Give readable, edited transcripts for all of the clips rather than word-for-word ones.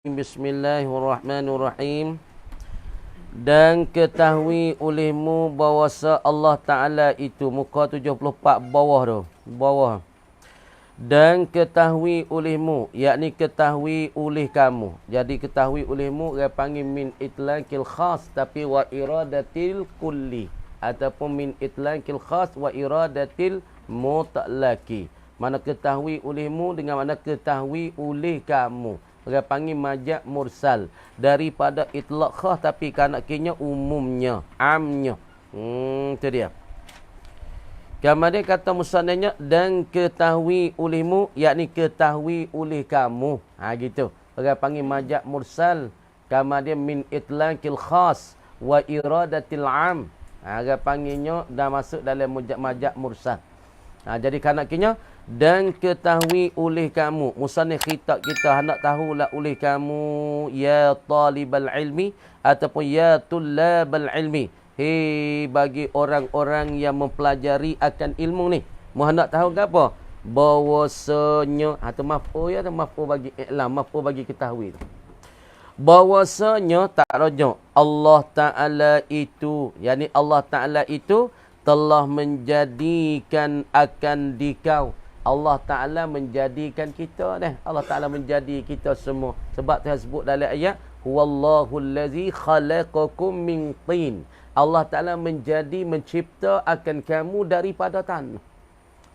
Bismillahirrahmanirrahim. Dan ketahui olehmu bahawasa Allah Ta'ala itu, muka 74 bawah tu, bawah. Dan ketahui olehmu, yakni ketahui oleh kamu. Jadi ketahui olehmu, dia panggil min itlaqil khas, tapi wa iradatil kulli. Ataupun min itlaqil khas wa iradatil mutlaqi. Mana ketahui olehmu dengan mana ketahui oleh kamu. Dia panggil majak mursal. Daripada itlaq khas tapi kanaknya umumnya, amnya. Itu dia. Kemudian kata musannafnya dan ketahui olehmu, yakni ketahui oleh kamu. Gitu. Dia panggil majak mursal. Kemudian min itlaqil khas wa iradatil am. Dia panggilnya dah masuk dalam majak mursal. Jadi kanaknya dan ketahui oleh kamu. Musannif khitab kita hendak tahulah oleh kamu ya talibal ilmi ataupun ya tullabal ilmi. Hei bagi orang-orang yang mempelajari akan ilmu ni. Mu hendak tahu ke apa? Bahwasanya atau maf'ul ya, atau maf'ul bagi i'lam, maf'ul bagi ketahui. Bahwasanya tak rajak Allah Ta'ala itu, yakni Allah Ta'ala itu telah menjadikan akan dikau. Allah Ta'ala menjadikan kita dah. Allah Ta'ala menjadi kita semua. Sebab Tuhan sebut dalam ayat, Huwallahu allazi khalaqakum min tin. Allah Ta'ala mencipta akan kamu daripada tanah.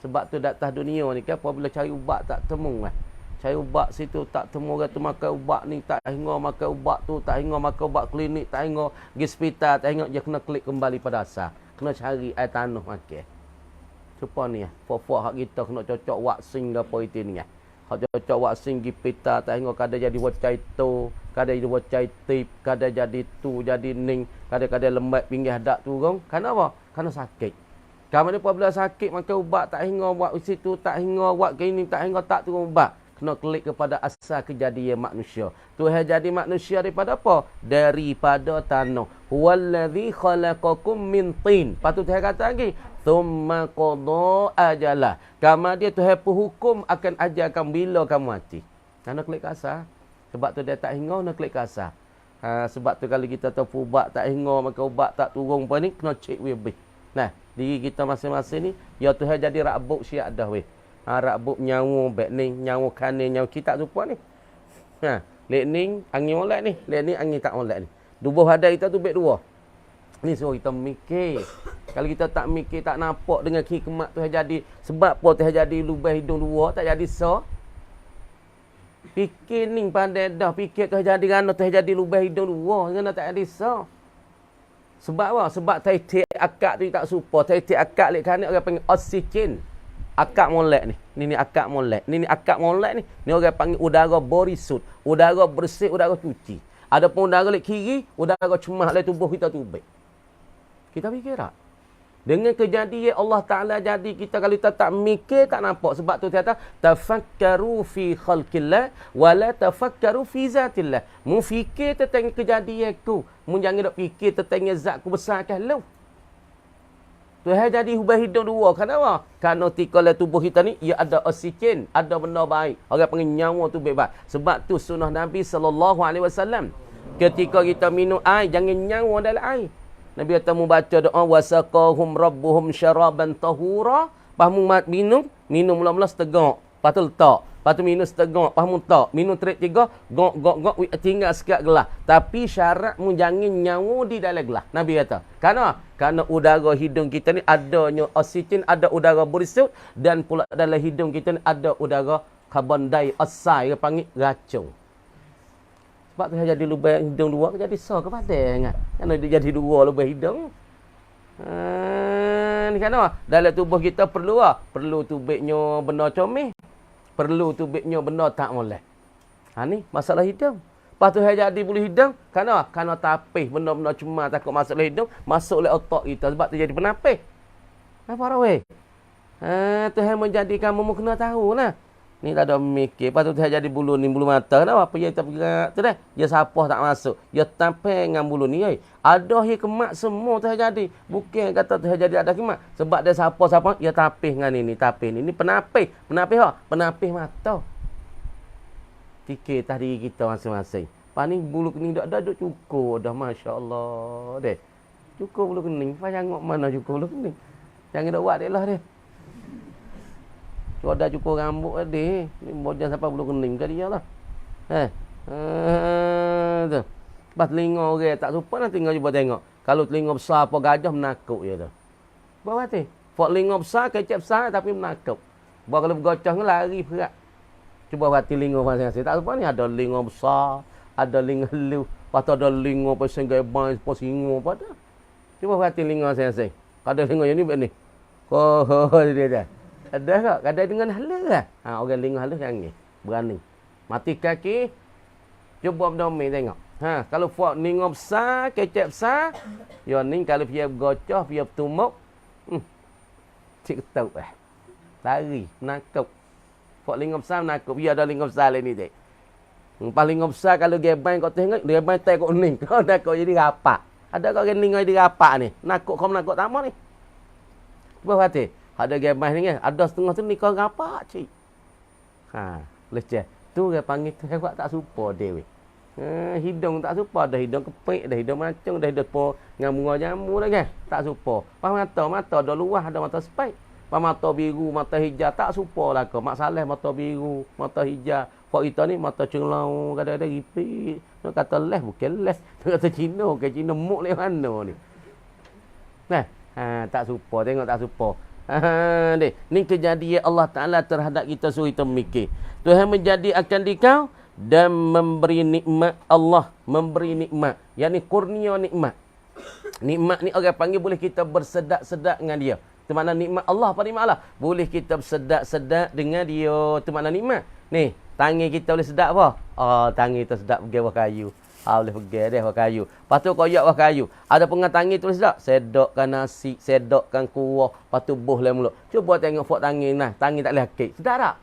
Sebab tu datang dunia ni kan, apabila cari ubat tak temu lah. Cari ubat situ tak temu, orang tu makan ubat ni tak hingga, makan ubat tu tak hingga, makan ubat klinik tak hingga, pergi hospital tak hingga, dia kena klik kembali pada asal. Kena cari air tanah makan. Cuba ni ya, puak-puak hak kita kena cocok vaksin ke apa itu ni ya. Hak cocok vaksin pergi pita tak hingga kada jadi wacai tu, kada jadi wacai tip, kada jadi tu, jadi ning, kada lembat pinggir dak tu gong. Kenapa? Karena sakit. Kamu ni apabila sakit makan ubat tak hingga, buat situ tak hingga, buat ke ini tak hingga, tak turun ubat. Kena klik kepada asal kejadian manusia. Tuhan jadi manusia daripada apa? Daripada tanah. Huwallazi khalaqakum min tin. Patut Tuhan kata lagi, thumma qada ajalah. Kemudian Tuhan pun hukum akan ajalkan bila kamu mati. Kena klik ke asal. Sebab tu dia tak hingga, kena klik ke asal. Sebab tu kalau kita tahu ubat tak hingga, maka ubat tak turun apa ni, kena cek weh. Nah, diri kita masing-masing ni, ya Tuhan jadi rabuk syiak dah weh. Rabuk nyawa baik ni, nyawa kanin, nyawa kita lupa ni. Lek ni angin molek ni, lek ni angin tak molek ni. Dua hadai kita tu baik dua. Ni suruh kita mikir. Kalau kita tak mikir, tak nampak dengan hikmat tu jadi, sebab apa tu jadi lubang hidung dua, tak jadi so. Fikir ni pandai dah, fikir tu jadi kan tu jadi lubang hidung dua, kena tak jadi so. Sebab apa? Sebab titik akak tu tak supa, titik akak lek kan orang panggil oksigen. Akak molek ni. Ni akak molek. Ni akak molek ni. Ni orang panggil udara berisut. Udara bersih, udara cuci. Adapun udara lek kiri, udara cemah lek tubuh kita tu baik. Kita fikir tak? Dengan kejadian Allah Ta'ala jadi kita, kalau kita tak mikir, tak nampak. Sebab tu dia kata, tafakkaru fi khalqillah, wala tafakkaru fi zatillah. Mu fikir tentang kejadian ku. Mu jangan nak fikir tentang zat ku besar kan lu. Tuhan jadi hubah hidung dua. Kenapa? Kerana tikala tubuh kita ni, ia ada oksigen, ada benda baik. Orang panggil nyawa tu bebas. Sebab tu sunnah Nabi SAW. Ketika kita minum air, jangan nyawa dalam air. Nabi kata mu baca doa, wasaqahum rabbuhum syaraban tahura. Lepas mu minum mula-mula setegak. Lepas tu letak. Lepas tu minum setegak. Lepas mu tak. Minum trik tiga, gok, tinggal sekat gelas. Tapi syarat mu jangan nyawa di dalam gelas. Nabi kata. Kerana udara hidung kita ni adanya oksigen, ada udara berisut, dan pula dalam hidung kita ni ada udara karbon dioksida, dia panggil racun. Sebab tu jadi lubang hidung dua, jadi so kepada ingat. Kerana dia jadi dua lubang hidung. Ni kenapa? Dalam tubuh kita perlu perlu tubiknya benda comel. Perlu tubiknya benda tak molek. Ni masalah hidung. Lepas tu jadi bulu hidung, kerana tapih benda-benda cuma takut masuk dalam hidung, masuk oleh otak kita. Sebab tu jadi penapih. Apa raweh? Tuhan menjadikan kamu kena tahu lah. Ni tak ada mikir. Lepas tu Tuhan jadi bulu ni, bulu mata. Kenapa? Apa yang kita bergerak tu dah? Dia sapah tak masuk. Dia tapih dengan bulu ni. Ada hikmat semua Tuhan jadi. Bukan kata Tuhan jadi ada hikmat. Sebab dia sapah, dia tapih dengan ini, tapih ni. Ini penapih. Penapih apa? Penapih mata. Fikir atas diri kita masing-masing. Lepas ni bulu kening dah duk cukur dah, masya-Allah deh. Cukur bulu kening, apa jangan mana cukur bulu kening. Jangan dak buat deklah dia. Dah cukur rambut dia. Ni bojan sampai bulu kening ke dia lah. Tu. Lepas telinga orang tak suka nak tinggal cuba tengok. Kalau telinga besar apa gajah menakut je tu. Buat hati. Fok telinga besar, kecap besar tapi menakut. Buat kalau bergocah lari berat. Cuba buat telinga masing-masing. Tak suka ni ada telinga besar, ada telinga lu, lepas tu ada telinga pasang gebang, singa apa dah. Cuba buat telinga masing-masing. Kada telinga yang ni buat ni. Dia dah. Ada tak? Kada dengan halus lah. Orang telinga halus yang ni. Berani. Mati kaki. Cuba berdomi tengok. Kalau fok telinga besar, kecap besar, yo ni kalau dia bergocah, dia bertumuk, cik ketuk lari, menakut. Fok telinga besar menakut. Dia ada telinga besar lain ni dek. Pas telinga besar kalau gebang kau tengok, gebang tengok ni. Kau dah kau jadi rapak. Ada kau telinga jadi rapak ni. Nakut kau menakut tak mau ni. Cuba hati. Ada gebang ni kan. Ada setengah tu ni kau rapak cik. Leceh. Tu dia panggil tu hebat tak supa dia weh. Hidung tak supa, dah hidung kepik, dah hidung macung, dah hidung po ngamuk jamu dah kan. Tak supa. Pas mata ada luah, ada mata spike. Pas mata biru, mata hijau tak supa lah kau. Mak Saleh mata biru, mata hijau. Fak kita ni mata cenglau, kadang-kadang ripik. Nak kata les bukan les. Nak kata Cina, bukan Cina muk le mana ni. Tak supa, tengok tak supa. Ni kejadian Allah Taala terhadap kita suruh kita mikir. Tuhan menjadi akan dikau dan memberi nikmat Allah, memberi nikmat, yakni kurnia nikmat. Nikmat ni orang panggil boleh kita bersedak-sedak dengan dia. Itu makna nikmat Allah. Apa nikmat Allah? Boleh kita bersedak-sedak dengan dia. Itu makna nikmat. Ni, tangan kita boleh sedap apa? Tangan kita sedap pergi buah kayu. Boleh pergi deh buah kayu. Lepas tu koyak buah kayu. Ada pengat tangan tu boleh sedap. Sedokkan nasi, sedokkan kuah, lepas tu buh le mulut. Cuba tengok fok tangan nah, tangan tak boleh kek. Sedap tak?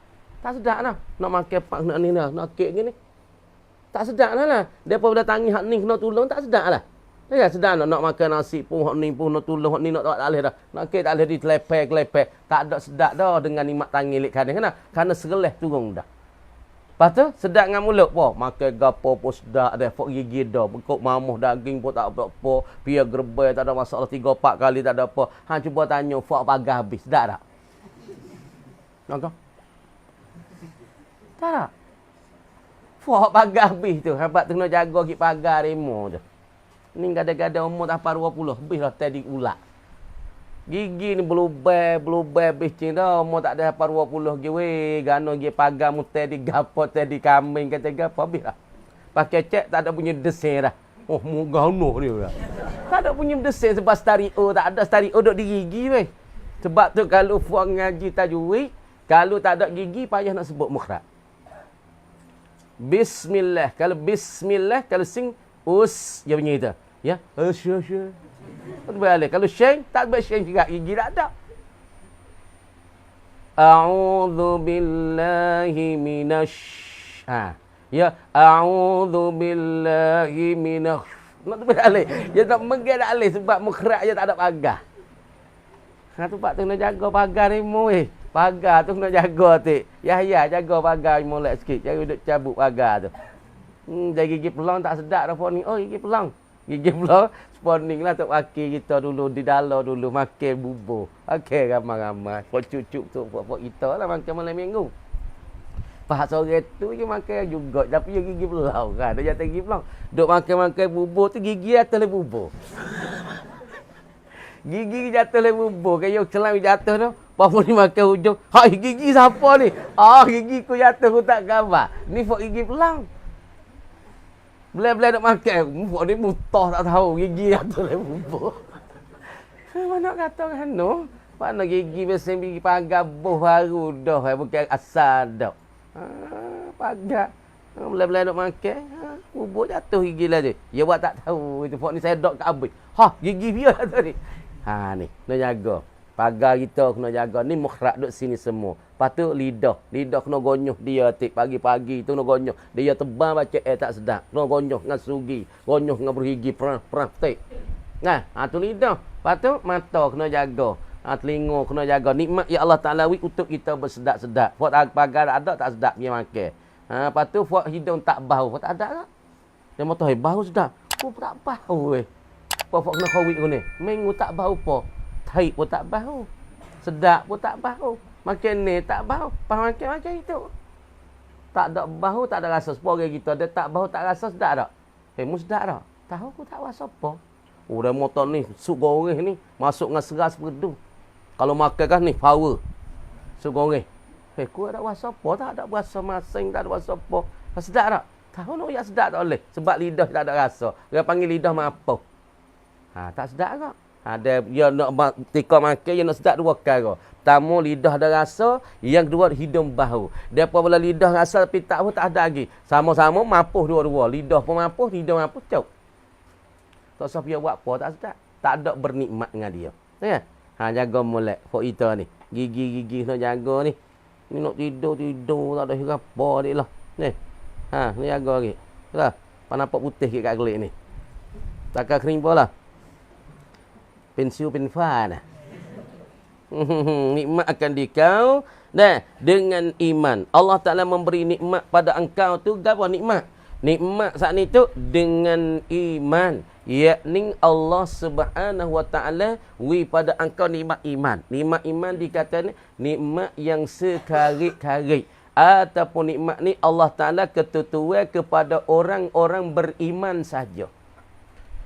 Tak sedap lah. Nak makan pak nak ni lah. Nak kek gini. Tak sedap lah. Depa bila tangi hak ni kena tolong tak sedap lah. Ya sedap nak makan nasi pun hak ni pun nak tolong hak ni nak tak boleh dah. Nak kek tak boleh ditelepek-telepek. Tak ada sedap dah dengan nikmat tangi lek kadang kan. Karena sereleh turun dah. Lepas tu sedap dengan mulut pun. Makan gapo pun sedap dah. Fok gigi dah. Bekuk mamuh daging pun tak apa. Pia gerbai tak ada masalah 3-4 kali tak ada apa. Cuba tanya fok pagar habis. Sedap tak? Nampak? Tak. Fok pagar habis tu. Habak tu kena jaga ki pagar remo tu. Ni kadang-kadang umur tak apa 20. Habis lah tadi ulat. Gigi ni belubay bising dah. Umur tak ada apa 20 gi weh. Gano gi pagar mu tadi gapo tadi kambing kata gapo habis lah. Pakai cek tak ada punya desin dah. Mu gano dia dah. Tak ada punya desin sebab stereo tak ada stereo duk di gigi weh. Sebab tu kalau fuak ngaji tajwid, kalau tak ada gigi payah nak sebut mukhraj. Bismillah. Kalau bismillah, kalau sing us dia bunyi itu. Ya. Asya. Boleh. Kalau syeng tak boleh syeng juga gigi tak ada. A'udzu billahi minasy. Ya, a'udzu billahi minasy. Nak boleh. Dia tak menggel tak boleh sebab mukhraj dia tak ada pagar. Tu pak tu nak jaga pagar ni weh. Pagar tu kena jaga tik. Yahya jaga pagar molek sikit. Jangan duduk cabut pagar tu. Jadi gigi pelang tak sedap dah phone ni. Gigi pelang. Gigi pelang spawning lah tok wakil kita dulu di dalam dulu makan bubur. Okey ramai-ramai. Pok cucuk tu pok kita lah makan malam minggu. Pas sore tu je makan juga tapi gigi pelang kan. Dia jatuh gigi pelang. Duk makan bubur tu gigi atas le bubur. Gigi jatuh le bubur. Kayak celang jatuh tu. Apa ni makan hujung. Gigi siapa ni? Gigi ku jatuh ku tak gambar. Ni fok gigi pelang. Boleh-boleh nak makan. Fok ni mutah tak tahu. Gigi jatuh le bubur. Mana kata kan no? Mana gigi biasa gigi pagar buh baru dah. Bukan asal dah. Pagar. Boleh-boleh nak makan. Bubur jatuh gigi lah dia. Dia buat tak tahu. Itu fok ni saya dok kat habis. Gigi dia jatuh ni. Ni. Nak jaga. Pagar kita kena jaga. Ni mukhraj duduk sini semua. Lepas tu lidah. Lidah kena gonyuh dia tik. Pagi-pagi tu kena gonyuh. Dia tebal baca tak sedap. Kena gonyuh dengan sugi. Gonyuh dengan bergigi. Perah tik. Tu lidah. Lepas tu mata kena jaga. Telinga kena jaga. Nikmat ya Allah Ta'ala untuk kita bersedap-sedap. Buat pagar ada tak sedap dia makan. Lepas tu buat hidung tak bau. Tak ada tak? Dia motor bau sudah. Oh, tak bau weh. Apa kena kawik ni? Minggu tak bau apa? Taib pun tak bau. Sedap pun tak bau. Makan ni tak bau. Makan macam itu. Tak ada bau, tak ada rasa. Sepuluh orang kita ada tak bau, tak rasa sedap tak? Sedap tak? Tahu aku tak rasa apa. Oh, dia motor ni, sup goreng ni, masuk dengan seras berdu. Kalau makan kan ni, power. Sup goreng. Aku tak rasa apa, tak ada rasa masing, tak ada rasa apa. Sedap tak? Tahu nak yang sedap tak boleh. Sebab lidah tak ada rasa. Dia panggil lidah mapo. Tak sedap tak? Dia nak tika makan, dia nak sedap dua perkara. Pertama, lidah ada rasa. Yang kedua, hidung bau. Dia apabila lidah rasa tapi tak apa, tak ada lagi. Sama-sama mapuh dua-dua. Lidah pun mapuh, hidung mapuh, cuk. Tak usah dia buat apa, tak sedap. Tak ada bernikmat dengan dia. Ya? Jaga molek. Fok kita ni. Gigi-gigi nak jaga ni. Ni nak tidur, tak ada hira apa dia lah. Ni. Ni jaga lagi. Lah. Nampak putih kat gelik ni. Takkan kering pula lah. Pensiu penfan. Nikmat akan dikau dengan iman. Allah Ta'ala memberi nikmat pada engkau tu apa nikmat? Nikmat saat ni tu dengan iman. Yakni Allah Subhanahu Wa Ta'ala pada engkau nikmat iman. Nikmat iman dikatakan nikmat yang sekarit-karit. Ataupun nikmat ni Allah Ta'ala ketutuan kepada orang-orang beriman saja.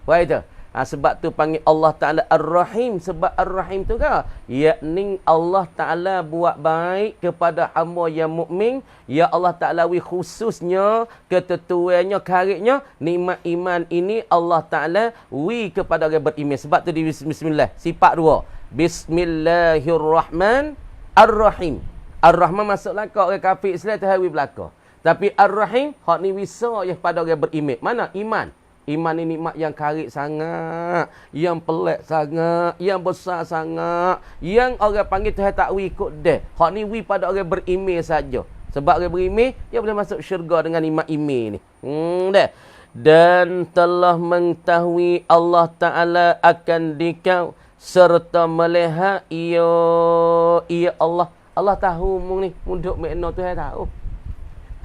Baik tu. Sebab tu panggil Allah Ta'ala Ar-Rahim. Sebab Ar-Rahim tu kan? Yakni Allah Ta'ala buat baik kepada hamba yang mukmin. Ya Allah Ta'ala khususnya, ketentuannya, karitnya, nikmat iman ini Allah Ta'ala kepada orang beriman. Sebab tu di Bismillah. Sifat dua. Bismillahirrahmanirrahim. Ar-Rahim. Ar-Rahman masuklah ke orang kafir Islam tu hawi belaka. Tapi Ar-Rahim, hak ni wisa ya pada orang beriman. Mana? Iman. Iman ni nikmat yang karit sangat, yang pelik sangat, yang besar sangat, yang orang panggil Tuhan tak ikut dia. Hak ni pada orang beriman saja. Sebab orang beriman, dia boleh masuk syurga dengan nikmat iman ni. Dan telah mengetahui Allah Ta'ala akan dikau serta melihat ia Allah. Allah tahu mung ni, munduk makna Tuhan tahu.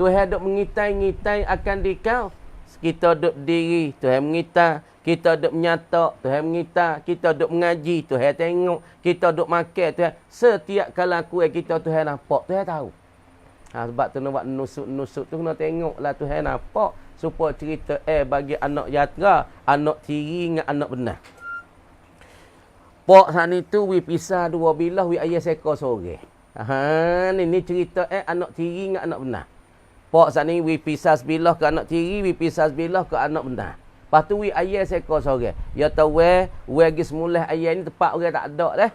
Tuhan duk mengitai-ngitai akan dikau. Kita duduk diri, Tuhan mengita. Kita duduk menyata, Tuhan mengita. Kita duduk mengaji, Tuhan tengok. Kita duduk makan, Tuhan. Setiap kali kita Tuhan nampak, Tuhan tahu. Sebab tu nak buat nusuk-nusuk tu, kena tengoklah Tuhan nampak. Supaya cerita bagi anak yatra, anak tiri dengan anak benar. Pok sana tu, pisah dua bilah, ayah seko sore. Ni cerita anak tiri dengan anak benar. Pok saat ni pisah sebilah ke anak tiri, pisah sebilah ke anak benar. Lepas tu ayah seko sore. Ya tahu pergi semula ayah ni tempat orang tak ada dah.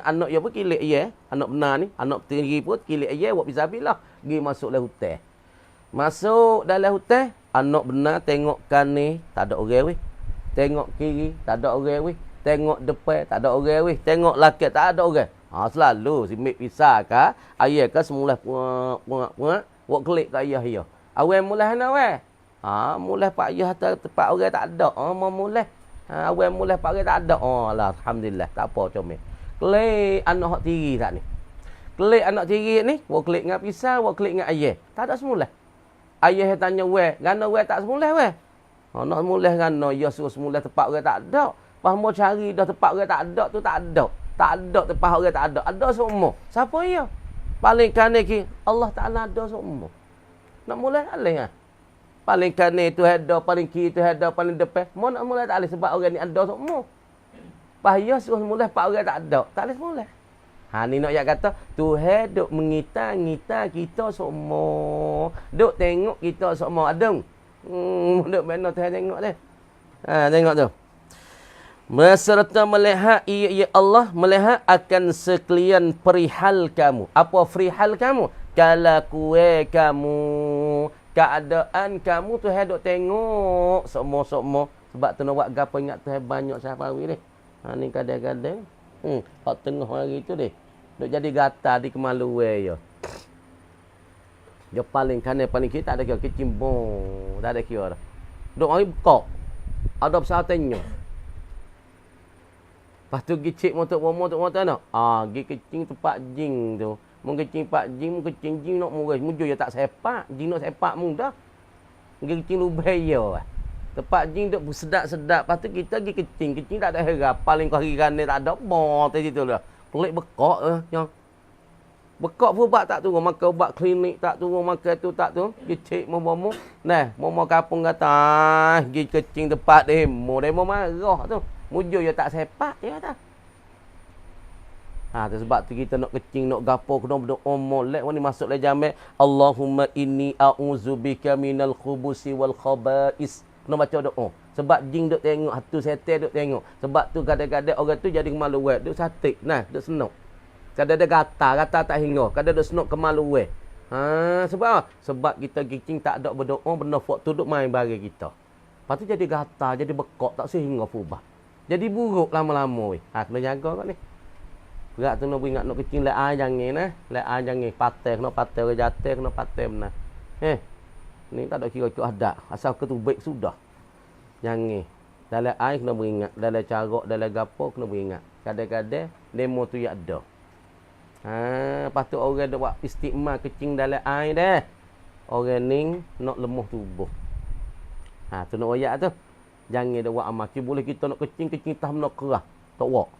Anak dia pun kilik ayah, anak benar ni, anak tiri pun kilik ayah buat pisah sebilah, pergi masuk dalam hutan. Masuk dalam hutan, anak benar tengok kanan tak ada orang weh. Tengok kiri tak ada orang weh. Tengok depan tak ada orang weh. Tengok laki tak ada orang. Selalu si mek pisah ke, ayah ke semula puak buat klik ke ayah dia. Awal mulai nak weh. Mulai pak ayah tempat orang tak ada. Mau mulai. Awal mulai pak orang tak ada. Lah alhamdulillah tak apa comel. Klik anak hak tiri tak ni. Klik anak tiri ni, buat klik dengan pisau, buat klik dengan ayah. Tak ada semula. Ayah tanya weh, gana weh tak semula weh. Nak semula gana ya suruh semula tempat orang tak ada. Pas mau cari dah tempat orang tak ada tu tak ada. Tak ada tempat orang tak ada. Ada semua. Siapa ya? Paling kanan ki Allah Ta'ala ada semua. Nak mulai tak boleh. Paling kanan tu ada, paling kiri tu ada, paling depan. Mau nak mulai tak boleh sebab orang ni ada semua. Payah suruh mulai pak orang tak ada. Tak boleh mulai. Ni nak yang kata Tuhan duk mengita-ngita kita semua. Duk tengok kita semua adung. Duk mana Tuhan tengok dia. Tengok tu. Serta melihat ia Allah melihat akan sekalian perihal kamu. Apa perihal kamu? Kelakuan kamu, keadaan kamu Tuhan duk tengok semua. Sebab tu nak buat gapo ingat Tuhan banyak sahabat ni. Ni kadang-kadang hak tengah hari tu deh. Duk jadi gatal di kemaluan ya. Dia paling kanan paling kiri tak ada kira kecimbung, tak ada kira dah. Duk mari bekok. Ada pesawatnya. Lepas tu pergi cek motor nak. Pergi kecing tempat jing tu. Mun kecing pak jing, mun kecing jing nak murah. Mujur ya tak sepak. Jing nak sepak mudah. Kecing lubai ya. Tempat jing duk sedap-sedap. Lepas tu kita pergi kecing. Kecing tak ada harap. Paling kau hari ni tak ada. Bor tu situ lah. Pelik bekak lah. Yang. Bekak pun ubat tak turun. Makan ubat klinik tak turun. Makan tu tak turun. Kecik momo. Nah, momo kapung kata. Pergi kecing tempat demo. Demo marah tu. Mujur ya tak sepak. Ya tak. Ha, tu sebab tu kita nak kecing, nak gapo, kena berdoa molek ni masuk le jamek. Allahumma inni a'udzubika minal khubusi wal khaba'is. Kena baca doa. Sebab jin duk tengok, hatu setan duk tengok. Sebab tu kadang-kadang orang tu jadi kemaluan, duk satik, nah, duk senok. Kadang-kadang gata tak hingga, kadang duk senok kemaluan. Ha, sebab apa? Sebab kita kecing tak ada berdoa, benda fok tu duk main bagi kita. Lepas tu jadi gata, jadi bekok, tak sehingga fubah. Jadi buruk lama-lama weh. Ha, kena jaga kau ni. Berat tu nak ingat nak kecing le ai jangan nah. Le ai jangan patah kena patah ke jatuh kena patah benar. Ni tak ada kira-kira adat. Asal ketubik sudah. Jangan. Dalam ai kena beringat, dalam carok, dalam gapo kena beringat. Kadang-kadang demo tu ya ada. Ha, lepas tu orang dak buat istiqmal kecing dalam ai dah. Orang ni nak lemah tubuh. Ha, tu nak royak tu. Jangan dak buat amal. Boleh kita nak kecing tah nak kerah. Tak buat.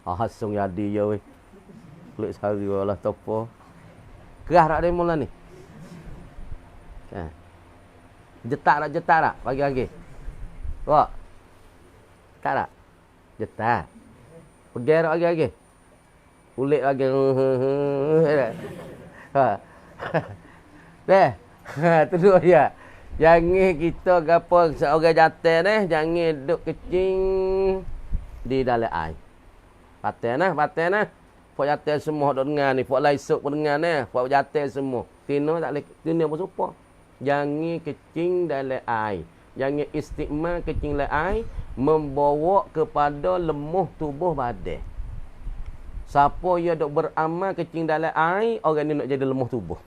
Hasung jadi ya weh. Kulit sehari lah topo. Kerah tak demo lah ni. Ha. Jetak tak? Pagi-pagi. Wak. Tak? Jetak. Pergi tak pagi-pagi? Kulit lagi. Ha. Deh. Ha, tu dia. Jangan kita gapo seorang jatuh ni, jangan duk kecing di dalam air. Patah nah. Pok jatuh semua duk dengar ni, pok laisuk pun dengar ni, pok jatuh semua. Tino tak leh, tino pun supa. Jangan kecing dalam air. Jangan istiqmal kecing dalam air membawa kepada lemah tubuh badan. Siapa yang duk beramal kecing dalam air, orang ni nak jadi lemah tubuh.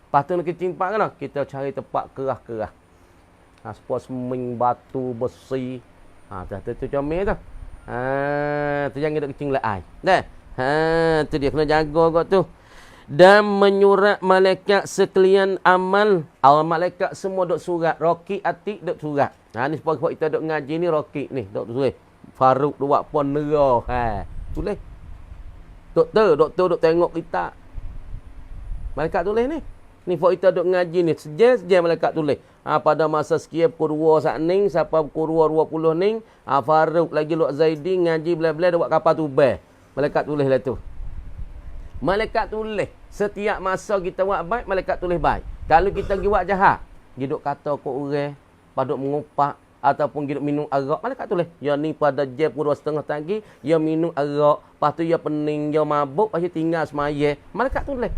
Lepas tu nak kecing tempat kan? Kita cari tempat kerah-kerah. Ha, supaya seming batu besi. Ha, tu comel tu. Ha, tu jangan duk kecing dalam air. Dah. Ha, tu dia kena jaga kau tu. Dan menyurat malaikat sekalian amal. Malaikat semua duk surat. Roki atik duk surat. Ha, ni sebab kita duk ngaji ni roki ni. Duk tulis. Faruk duk buat pon nerah. Ha, tulis. Doktor duk tengok kita. Malaikat tulis ni. Ni sebab kita duk ngaji ni. Sejak malaikat tulis. Ha, pada masa sekian pukul 2 saat ni. Sampai pukul 2.20 ni. Ha, Faruk lagi Luak Zaidi ngaji bela-bela dia buat kapal tubel. Malaikat tulis lah tu. Malaikat tulis. Setiap masa kita buat baik, malaikat tulis baik. Kalau kita pergi buat jahat, giduk kata kau orang, paduk mengupak, ataupun giduk minum arak, malaikat tulis. Ya ni pada jam pukul 2.30 pagi, ya minum arak, lepas tu ya pening, ya mabuk, lepas tu tinggal semaya. Malaikat tulis.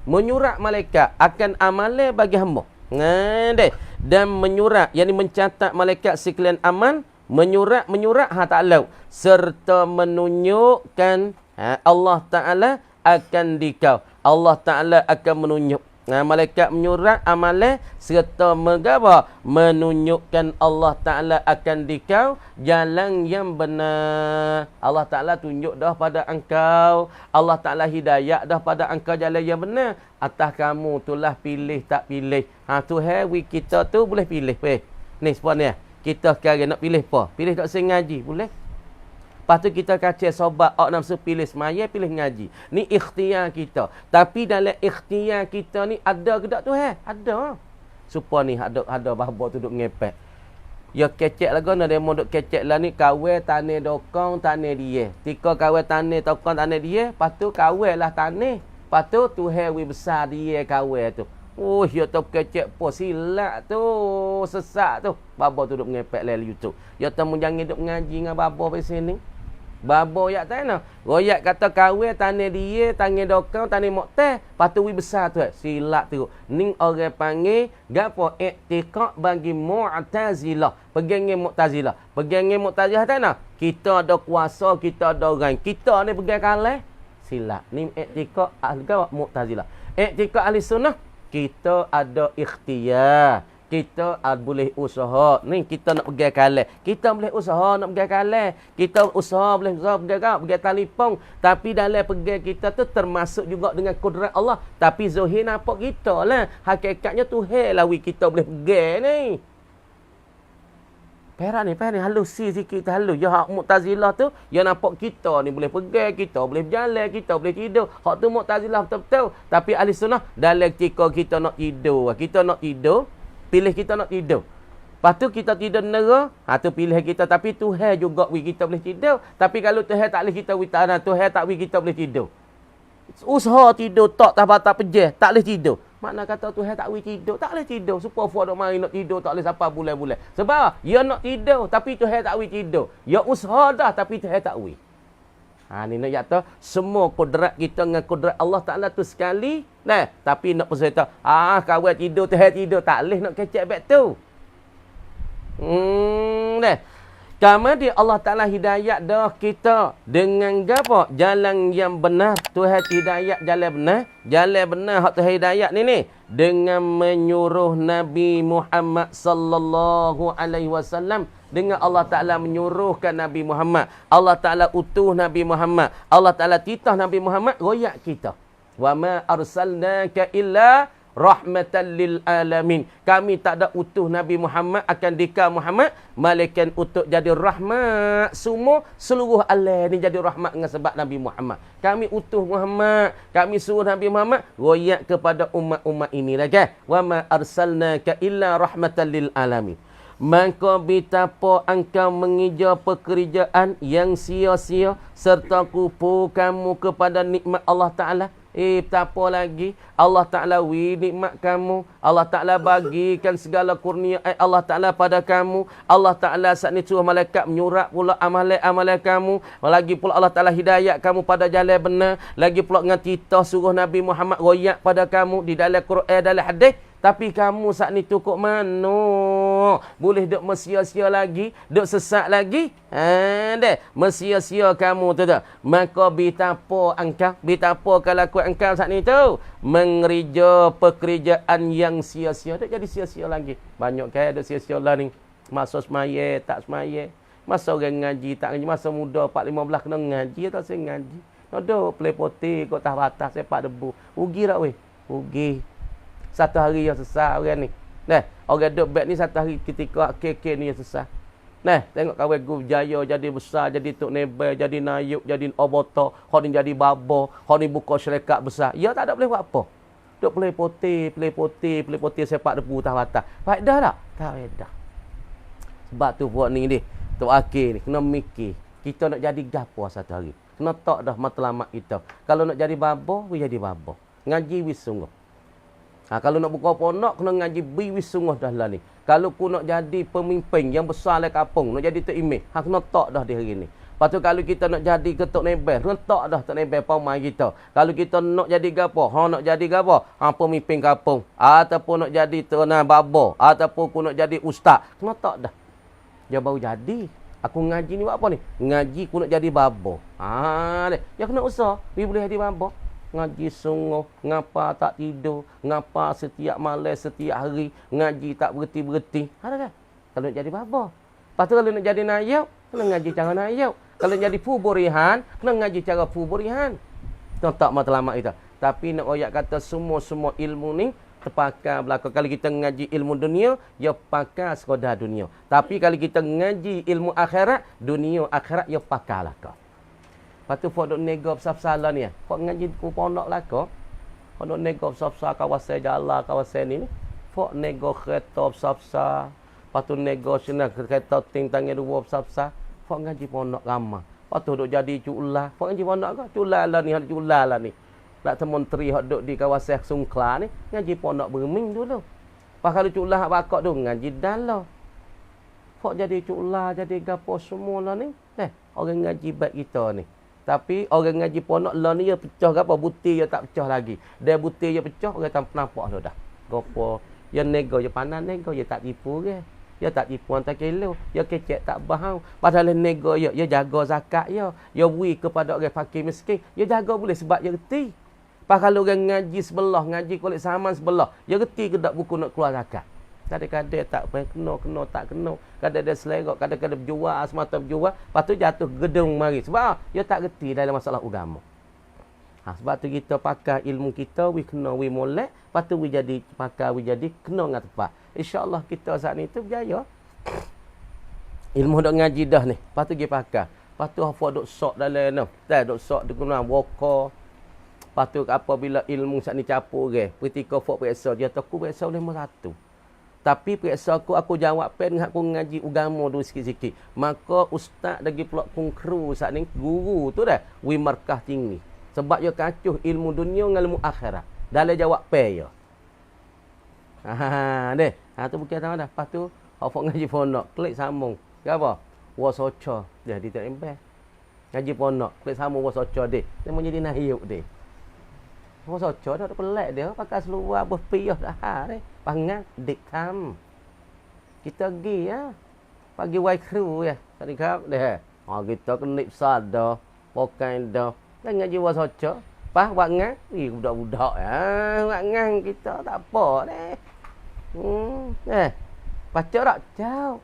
Menyurat malaikat akan amalan bagi hamba. Ngade. Dan menyurat, yakni mencatat malaikat sekalian amal, menyurat tak lalu, serta menunjukkan Allah Ta'ala akan dikau. Allah Ta'ala akan menunjuk. Malaikat menyurat amalan serta menunjukkan Allah Ta'ala akan dikau jalan yang benar. Allah Ta'ala tunjuk dah pada engkau. Allah Ta'ala hidayah dah pada engkau jalan yang benar. Atas kamu itulah pilih tak pilih. Tuhan kita tu boleh pilih. Ni sebenarnya. Kita sekarang nak pilih apa? Pilih tak sengaji. Boleh? Lepas tu kita kacau sobat, nak pilih semaya, pilih ngaji. Ni ikhtiar kita. Tapi dalam ikhtiar kita ni ada ke tak tu? Ada. Supaya ni ada bahawa tu duk ngepek. Ya kecek lagu nak demo duk kecek lah ni kawai tanah dokong tanah dia. Tika kawai tanah dokong tanah dia, lepas tu kawai lah tanah. Lepas tu Tuhan besar dia kawai tu. Oh, ya tu kecek po silap tu, sesak tu. Babo tu duk ngepek lel YouTube. Ya temu jangan duk ngaji dengan babo di sini. Babo yak tanah. Royak kata kawai tanah dia, tanah dokang, tanah mokteh. Patu wi besar tu. Silap tu. Ning orang panggil gapo i'tiqad bagi Mu'tazilah. Pegangan Mu'tazilah. Pegangan Mu'tazilah tanah. Kita ada kuasa, kita ada orang. Kita ni pegang kalah. Silap. Ni i'tiqad ahli Mu'tazilah. I'tiqad ahli sunnah. Kita ada ikhtiar. Kita boleh usaha. Ni kita nak pergi kalah. Kita boleh usaha nak pergi kalah. Kita usaha boleh pergi telefon. Tapi dalam pergi kita tu termasuk juga dengan kudrat Allah. Tapi zahir nampak kita lah. Hakikatnya Tuhan lawi kita boleh pergi ni. Perak ni, halus sikit halus. Ya hak Mu'tazilah tu, ya nampak kita ni boleh pergi, kita boleh berjalan, kita boleh tidur. Hak tu Mu'tazilah betul-betul. Tapi ahli sunnah, dalam ketika kita nak tidur, pilih kita nak tidur. Lepas tu kita tidur nera, tu pilih kita. Tapi Tuhan juga kita boleh tidur. Tapi kalau Tuhan tak boleh kita tanah, Tuhan tak kita boleh tidur. Usaha tidur, tak pejah, tak boleh tidur. Makna kata Tuhan tak boleh tidur, tak boleh tidur. Supaya dok mari nak tidur, tak boleh sampai bulan-bulan. Sebab dia nak tidur, tapi Tuhan tak boleh tidur. Dia usaha dah, tapi Tuhan tak boleh. Ni nak kata, semua kudrat kita dengan kudrat Allah Ta'ala tu sekali. Nah, tapi nak pesan kata, kawan tidur, Tuhan tidur. Tak boleh nak kecek back tu. Nah. Kemudian Allah Ta'ala hidayat dah kita dengan apa? Jalan yang benar. Tuhan hidayat jalan benar. Jalan benar hak Tuhan hidayat ni. Dengan menyuruh Nabi Muhammad sallallahu alaihi wasallam. Dengan Allah Ta'ala menyuruhkan Nabi Muhammad. Allah Ta'ala utuh Nabi Muhammad. Allah Ta'ala titah Nabi Muhammad. Royak kita. Wa ma arsalnaka illa rahmatan lil alamin. Kami tak ada utuh Nabi Muhammad akan dika Muhammad malaikat untuk jadi rahmat semua seluruh alam ni jadi rahmat dengan sebab Nabi Muhammad. Kami utuh Muhammad, kami suruh Nabi Muhammad royak kepada umat-umat ini lagi. Wa ma arsalnaka illa rahmatan lil alamin. Maka betapa engkau mengejar pekerjaan yang sia-sia serta kupur kamu kepada nikmat Allah Ta'ala. Betapa lagi Allah Ta'ala nikmat kamu. Allah Ta'ala bagikan segala kurnia Allah Ta'ala pada kamu. Allah Ta'ala saat ni suruh malaikat menyurat pula amalan-amalan kamu. Lagi pula Allah Ta'ala hidayat kamu pada jalan benar. Lagi pula dengan titah suruh Nabi Muhammad royak pada kamu di dalam Quran, dalam hadis. Tapi kamu saat ni tu kok mana? Boleh duk mesia-sia lagi? Duk sesat lagi? Mesia-sia kamu tu tak? Maka betapa kelakuan engkau saat ni tu? Mengerja pekerjaan yang sia-sia. Duk jadi sia-sia lagi. Banyak kan duk sia-sia lah ni. Masa semaya, tak semaya. Masa orang ngaji, tak ngaji. Masa muda, 4-15 kena ngaji, tak saya ngaji. Duk play poti, kok tak batas, sepak debu. Rugi tak weh? Rugi. Satu hari yang sesat orang ni. Orang duk beg ni satu hari ketika KK ni yang sesat. Tengok kawan guru berjaya, jadi besar, jadi tok nebel, jadi nayuk, jadi obota, hok ni jadi babo, hok ni buka syarikat besar. Ya tak ada boleh buat apa. Duk play poti sepak debu tah batas. Faedah tak? Tak faedah. Sebab tu buat ni tok akhir ni kena mikir. Kita nak jadi gapo satu hari. Kena tak dah matlamat kita. Kalau nak jadi babo, we jadi babo. Ngaji wis sungguh. Kalau nak buka pondok, kena ngaji biwis sungguh dah lah ni. Kalau ku nak jadi pemimpin yang besar lah kapung, nak jadi tok imam, kena tak dah di hari ni. Lepas tu kalau kita nak jadi ketuk nebel, kena tak dah tok nebel paumai kita. Kalau kita nak jadi gapo, nak jadi gapo? Pemimpin kapung. Ataupun nak jadi tuan babo, ataupun ku nak jadi ustaz, kena tak dah. Dia baru jadi. Aku ngaji ni buat apa ni? Ngaji ku nak jadi babo. Ya kena usah, boleh jadi babo. Ngaji sungguh, ngapa tak tidur, ngapa setiap malam, setiap hari, ngaji tak berhenti-berhenti. Ada kan? Kalau nak jadi baba. Lepas tu kalau nak jadi nayau, kena ngaji cara nayau. Kalau nak jadi fuburihan, kena ngaji cara fuburihan. Itu tak matlamat kita. Tapi nak royak kata semua ilmu ni terpakai belakang. Kalau kita ngaji ilmu dunia, ya pakai sekadar dunia. Tapi kalau kita ngaji ilmu akhirat, dunia akhirat ya pakai belakang. Lepas tu, fok duk nego besar-besar ni. Fok ngaji ku pondok lah ko. Fok duk nego besar-besar kawasan jalan, kawasan ni. Fok nego kereta besar-besar. Lepas tu nego sini kereta ting tangan dua besar-besar. Fok ngaji pondok ramah. Lepas tu duk jadi culah. Fok ngaji pondok ke? Culah lah ni, culah lah ni. Nak menteri hok duk di kawasan Sungkla ni. Ngaji pondok Berming dulu. Lepas kalau culah hak bakok tu, ngaji dalam. Fok jadi culah, jadi gapo semua lah ni. Orang ngaji baik kita ni. Tapi orang ngaji pondok lah ni, dia pecah ke apa? Butir dia tak pecah lagi. Dia butir dia pecah, orang tak nampak tu dah. Gopo. Dia nego, dia panas nego, dia tak tipu ke. Dia tak tipu hantar kilo. Dia kecek tak bahau. Padahal nego dia jaga zakat dia. Dia beri kepada orang fakir miskin. Dia jaga boleh sebab dia reti. Pas kalau orang ngaji sebelah, ngaji kulit saman sebelah, dia reti ke tak buku nak keluar zakat. Kadang-kadang tak kena tak kena. Kadang-kadang selerok, kadang-kadang berjual, semata berjual. Lepas tu jatuh gedung mari. Sebab dia tak reti dalam masalah agama. Sebab tu kita pakai ilmu kita, we kena, we molek. Lepas tu we jadi pakai, we jadi kena dengan tepat. InsyaAllah kita saat ni tu berjaya. Ilmu dok ngaji dah ni. Lepas tu pergi pakai. Lepas tu hafal dok sok dalam tu. Dok sok di guna woko. Lepas tu apabila ilmu saat ni capur ke. Ketika fok periksa, dia tahu aku periksa oleh satu. Tapi periksa aku jawab pen aku ngaji agama dulu sikit-sikit. Maka ustaz lagi pula kungkru saat ni guru tu dah wi markah tinggi. Sebab dia kacuh ilmu dunia dengan ilmu akhirat. Dalam jawab pen ya. Deh. Tu bukan tahu dah. Lepas tu hafal ngaji pondok, klik sambung. Apa? Wasocha. Dia tak embel. Ngaji pondok, klik sambung wasocha deh. Dia mau jadi nahyuk deh. Wasocha dah pelak dia pakai seluar berpiyah dah deh. Pangat dikam. Kita pergi ya. Pagi wai kru ya. Tadi kap deh. Kita kenip sada, pakai dah. Dan ngaji wasocha. Pas buat ngang, budak-budak ya. Buat ngang kita tak apa deh. Baca tak jauh.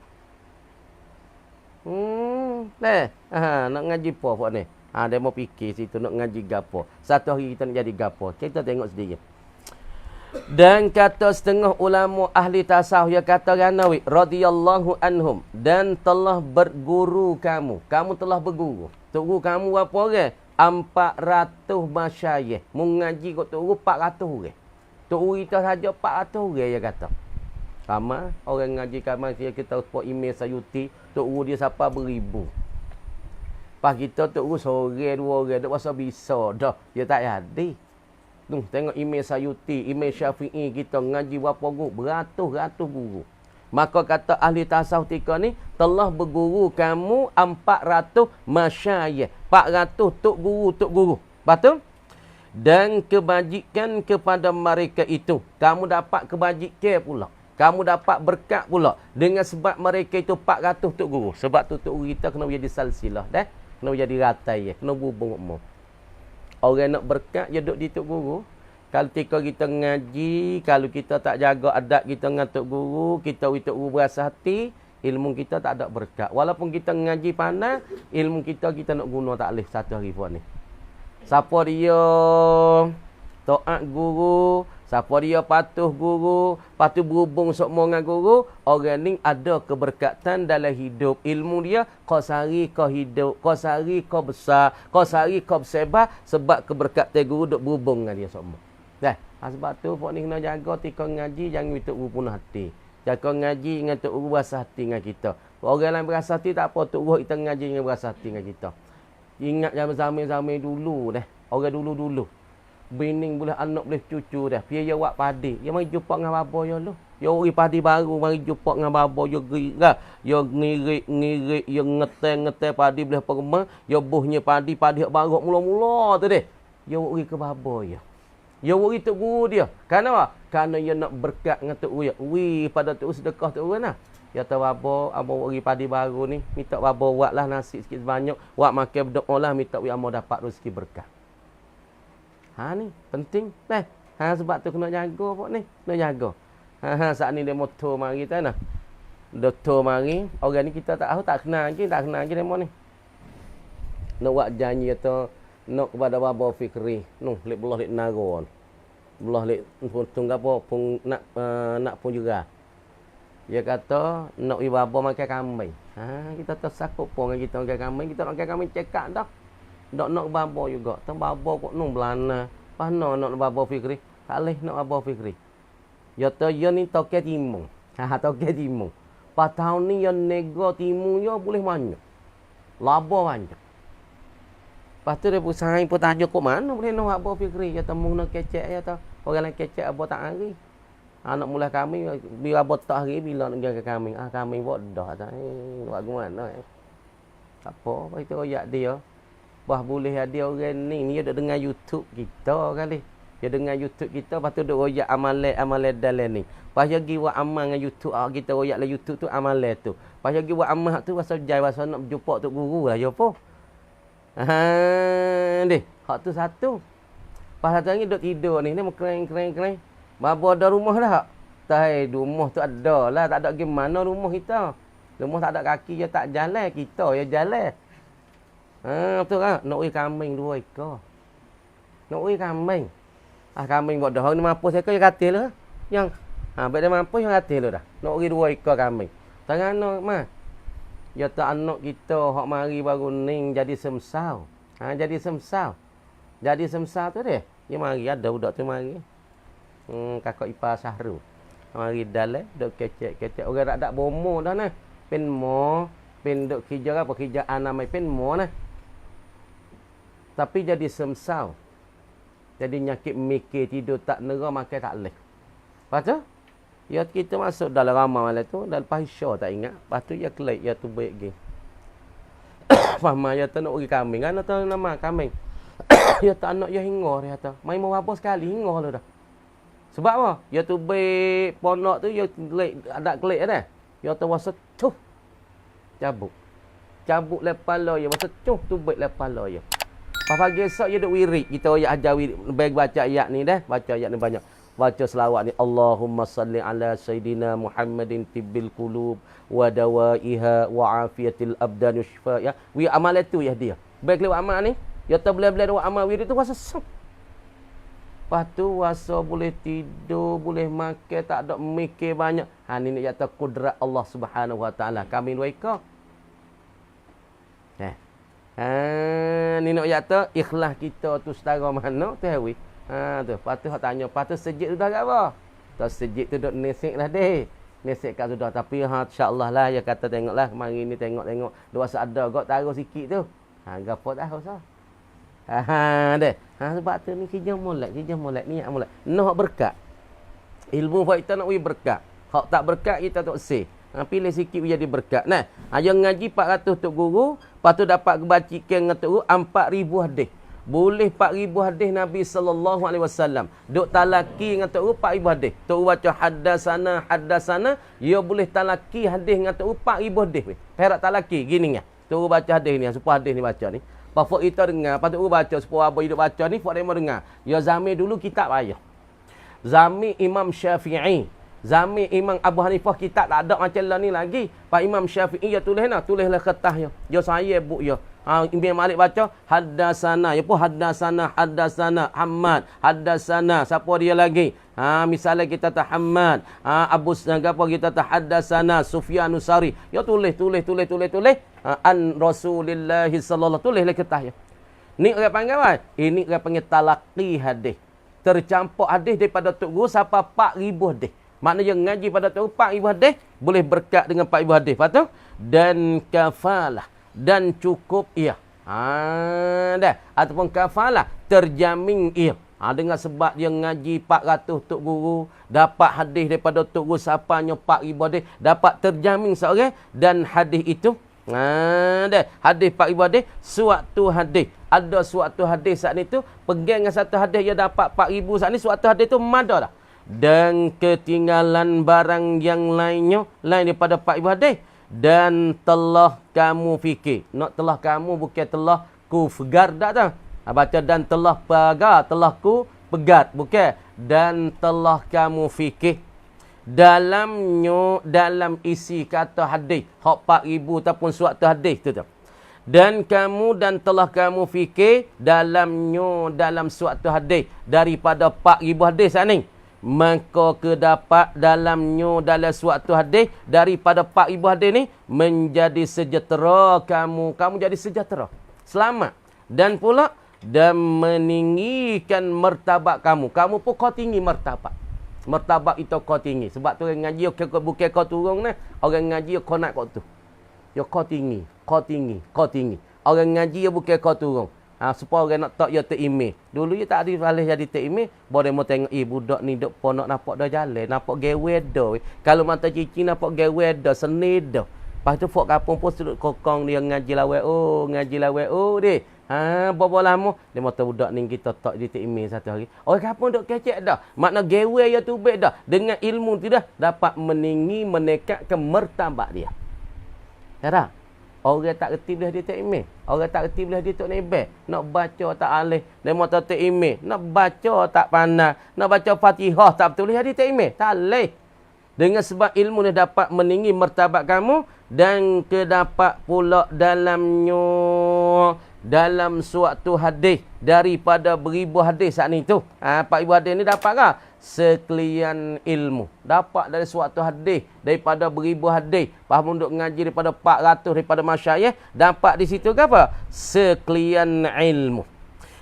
Nak ngaji apa buat ni? Dia mau fikir situ nak ngaji gapo. Satu hari kita nak jadi gapo. Kita tengok sendiri. Dan kata setengah ulama ahli tasawuf dia kata Ganawi radhiyallahu anhum dan telah berguru kamu. Kamu telah berguru. Tok guru kamu apa orang? 400 masyayikh. Mengaji kat tok guru 400 orang. Tok guru kita saja 400 orang dia kata. Sama orang ngaji kamar kita support email Sayuti, tok guru dia siapa beribu. Pas kita tok guru seorang dua orang dak pasal bisa dah. Dia tak jadi. Tengok email Sayuti, email Syafi'i kita ngaji berapa guru? Beratus-ratus guru. Maka kata ahli tasawuf tika ni telah berguru kamu 400 masyayikh. 400 tok guru. Betul? Dan kebajikan kepada mereka itu. Kamu dapat kebajikan pula. Kamu dapat berkat pula. Dengan sebab mereka itu 400 tok guru. Sebab tu tok guru kita kena jadi salsilah. Dah? Kena jadi ratai. Kena berhubung. Orang nak berkat, dia duduk di tok guru. Kalau kita ngaji, kalau kita tak jaga adab kita dengan tok guru, kita tok guru berasa hati, ilmu kita tak ada berkat. Walaupun kita ngaji pandai, ilmu kita nak guna tak boleh satu hari buat ni. Siapa dia taat guru, siapa dia patuh guru, patuh berhubung semua dengan guru, orang ni ada keberkatan dalam hidup. Ilmu dia kau sehari kau hidup, kau sehari kau besar, kau sehari kau bersebar sebab keberkatan guru duk berhubung dengan dia semua. Sebab tu pok ni kena jaga tika ngaji jangan tok guru punah hati. Jaga ngaji dengan tok guru berasa hati dengan kita. Orang lain berasa hati tak apa, tok guru kita ngaji dengan berasa hati dengan kita. Ingat zaman-zaman dulu dah. Orang dulu-dulu. Bining boleh anak boleh cucu dah. Dia buat padi. Dia mari jumpa dengan bapa dia lu. Dia uri padi baru mari jumpa dengan bapa dia gerak. Dia ngirik, dia ngeteng padi boleh perma. Dia buhnya padi baru mula-mula tu deh. Dia uri ke bapa dia. Dia uri tok guru dia. Kenapa? Kerana dia nak berkat dengan tok guru dia. Ui pada tok sedekah tok guru nah. Dia tahu bapa, abang uri padi baru ni, minta bapa buatlah nasi sikit sebanyak, buat makan berdoa lah minta wi amo dapat rezeki berkah. Ni penting dah. Sebab tu kena jaga pok ni, kena jaga. Saat ni dia motor mari tak nah. Doktor mari, orang ni kita tak tahu tak kenal lagi demo ni. Nak buat janji atau nak kepada bapa Fikri, lek belah lek naron. Belah lek pun apa pun nak pun juga. Dia kata nak wi bapa makan kambing. Kita tersakut pun kita makan kambing, kita nak makan kambing cekak dah. Nak bapa juga. Tang bapa kok belana. Pana nak bapa Fikri. Tak leh nak bapa Fikri. Ya tu ya ni toke timung. Toke timung. Pas tahun ni yang nego timung yo boleh banyak. Laba banyak. Lepas tu dia pun saing pun tanya kok mana boleh nak bapa Fikri. Ya temung nak kecek ya tu. Orang lain kecek apa tak hari. Anak mula kami bila abot tak hari bila nak jaga kami. Kami buat dah tak. Buat gimana apa itu royak dia. Bah boleh ada orang ni dia duk dengar YouTube kita kali. Dia dengar YouTube kita lepas tu duk royak amalan dalam ni. Pas dia pergi buat amal dengan YouTube kita royak lah YouTube tu amalan tu. Pas dia pergi buat amal tu pasal jai pasal nak berjumpa tok guru lah ya apa. Hak tu satu. Pas satu lagi duk tidur ni mau keren. Bapa ada rumah dah. kata rumah tu ada lah. Tak ada gimana rumah kita. Rumah tak ada kaki je tak jalan. Kita ya jalan. Betul kan? Nak ui kambing 2 ekor. Nak ui kambing. Kambing buat dah. Ni mampus ekor je katil lah. Yang. Baik dia mampus yang katil lah dah. Nak ui 2 ekor kambing. Tangan nak mah. Ya tak anak kita hak mari baru ning jadi semsau. Jadi semsau. Jadi semsau tu dia. Dia mari ada budak tu mari. Kakak ipar Syahrul. Mari dalam duk kecek-kecek. Orang tak bomo dah nah. Pen mo, pen duk kerja apa kerjaan namai pen mo nah. Tapi jadi semsau. Jadi nyakit mikir tidur tak nera makan tak leh. Lepas tu ya kita masuk dalam ramai malam tu dalam pahisya tak ingat. Lepas tu ya kelek ya tu baik gi. Faham ya tu nak pergi kambing kan atau nama kambing. Ya tak nak ya hinga dia kata. Mai mau apa sekali hinga lu dah. Sebab apa? Ya tu baik ponok tu ya kelek ada kelek dah. Ya tu wasa cuh. Cabut. Cabut lepala ya wasa cuh tu baik lepala ya. Pas pagi esok ya duk wirid. Kita ajar wirid baik baca ayat ni dah. Baca ayat ni banyak. Baca selawat ni Allahumma salli ala Sayyidina Muhammadin tibbil qulub wa dawaiha wa afiyatil abdan syifaa ya. Wi amal itu ya dia. Baik lewat amal ni, ya tak boleh-boleh buat amal wirid tu wasa sep. Lepas tu wasa boleh tidur, boleh makan, tak ada mikir banyak. Ni nak kata kudrat Allah Subhanahu Wa Taala. Kami dua ekor. Ni nak kata ikhlas kita tu setara mana tu hawi. Tu, lepas tu tanya, lepas tu sejik tu dah kat apa? Tu sejik tu duk nesek lah deh. Nesek kat sudah. Tapi insya-Allah lah, ya kata tengoklah. Mari ni tengok-tengok. Dua ada kot taruh sikit tu. Gapo tahu sah. Deh. Sebab tu ni kerja molek niat molek. Nak berkat. Ilmu kita nak berkat. Hak tak berkat kita tak sih. Pilih sikit jadi berkat. Nah, yang ngaji 400 tok guru, lepas tu dapat kebacikan dengan tok guru 4000 hadis. Boleh 4000 hadis Nabi sallallahu alaihi wasallam. Duk talaki dengan tok 4000 hadis. Tok baca haddasana, dia boleh talaki hadis dengan tok 4000 hadis. Perak talaki gini ya. Tok baca hadis ni, supaya hadis ni baca ni. Pafak kita dengar, patut baca supaya apa hidup baca ni, fak demo dengar. Ya zaman dulu kitab payah. Zaman Imam Syafi'i, zaman Imam Abu Hanifah kitab tak ada macam lah ni lagi. Pak Imam Syafi'i ya tulislah kertas ya. Ya saya buk ya. Imam Malik baca haddasana, ya pun haddasana Hammad, haddasana siapa dia lagi? Misalnya kita tak Hammad, Abu apa kita tak haddasana Sufyan Nusari. Ya tulis an Rasulillah sallallahu tulislah kertas ya. Ni orang panggil apa? Ini orang panggil talaqi hadis. Tercampur hadis daripada tok guru sampai 4000 hadis. Maknanya ngaji pada tok 4000 hadis boleh berkat dengan 4000 hadis. Lepas tu dan kafalah dan cukup ia. Dah. Ataupun kafalah terjamin ia. Dengan sebab dia ngaji 400 tok guru, dapat hadis daripada tok guru sapanya 4000 hadis, dapat terjamin seorang dan hadis itu dah. Hadis 4000 hadis, suatu hadis. Ada suatu hadis saat itu pegang dengan satu hadis dia dapat 4000 saat ni suatu hadis tu madah dah. Dan ketinggalan barang yang lainnya lain daripada 4000 hadis. Dan telah kamu fikir. Nak telah kamu bukan telah ku pegar tak tak? Baca dan telah pegar, telah ku pegat. Bukan. Dan telah kamu fikir. Dalam isi kata hadis. Hak 4000 ataupun suatu hadis tu tu. Dan telah kamu fikir dalam suatu hadis. Daripada 4000 hadis saat ni. Maka kedapat dalam suatu hadis daripada 4000 hadis ni menjadi sejahtera kamu jadi sejahtera selamat dan pula dan meninggikan martabat kamu pun kau tinggi martabat itu kau tinggi sebab tu orang ngaji bukan kau turun nah orang ngaji kau naik kau tu ya kau tinggi orang ngaji bukan kau turun. Supaya orang nak tak ya terimeh. Dulu ya tak ada valih jadi terimeh. Boleh mau tengok budak ni duk ponok nampak dah jalan, nampak gewe dah. Kalau mata cici nampak gewe dah, seni dah. Lepas tu fok kampung pun sudut kokong dia ngaji lawe deh. Berapa lama dia mata budak ni kita tak di terimeh satu hari. Orang kampung duk kecek dah. Makna gewe ya tu baik dah. Dengan ilmu tu dah dapat meninggi menekatkan martabat dia. Ya. Orang tak reti boleh dia tak email. Orang tak reti boleh dia tak nebel. Nak baca tak alih. Dia mahu tak email. Nak baca tak pandai. Nak baca Fatihah tak betul boleh dia tak email. Tak alih. Dengan sebab ilmu ni dapat meninggi martabat kamu dan kedapat pula dalam suatu hadis daripada beribu hadis saat ni tu. 4,000 hadis ni dapat ke? Sekalian ilmu. Dapat dari suatu hadis daripada beribu hadis. Faham duk ngaji daripada 400 daripada masyayikh, dapat di situ ke apa? Sekalian ilmu.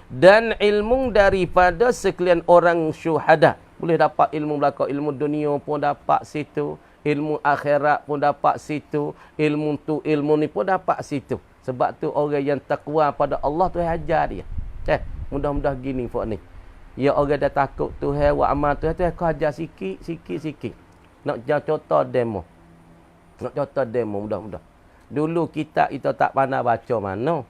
Dan ilmu daripada sekalian orang syuhada. Boleh dapat ilmu belaka, ilmu dunia pun dapat situ, ilmu akhirat pun dapat situ, ilmu ni pun dapat situ. Sebab tu orang yang takwa pada Allah tu ajar dia. Mudah-mudah gini pok ni. Ya orang dah takut Tuhan, buat amal Tuhan, kau ajar sikit. Nak contoh demo. Mudah-mudah. Dulu kita tak pandai baca mana.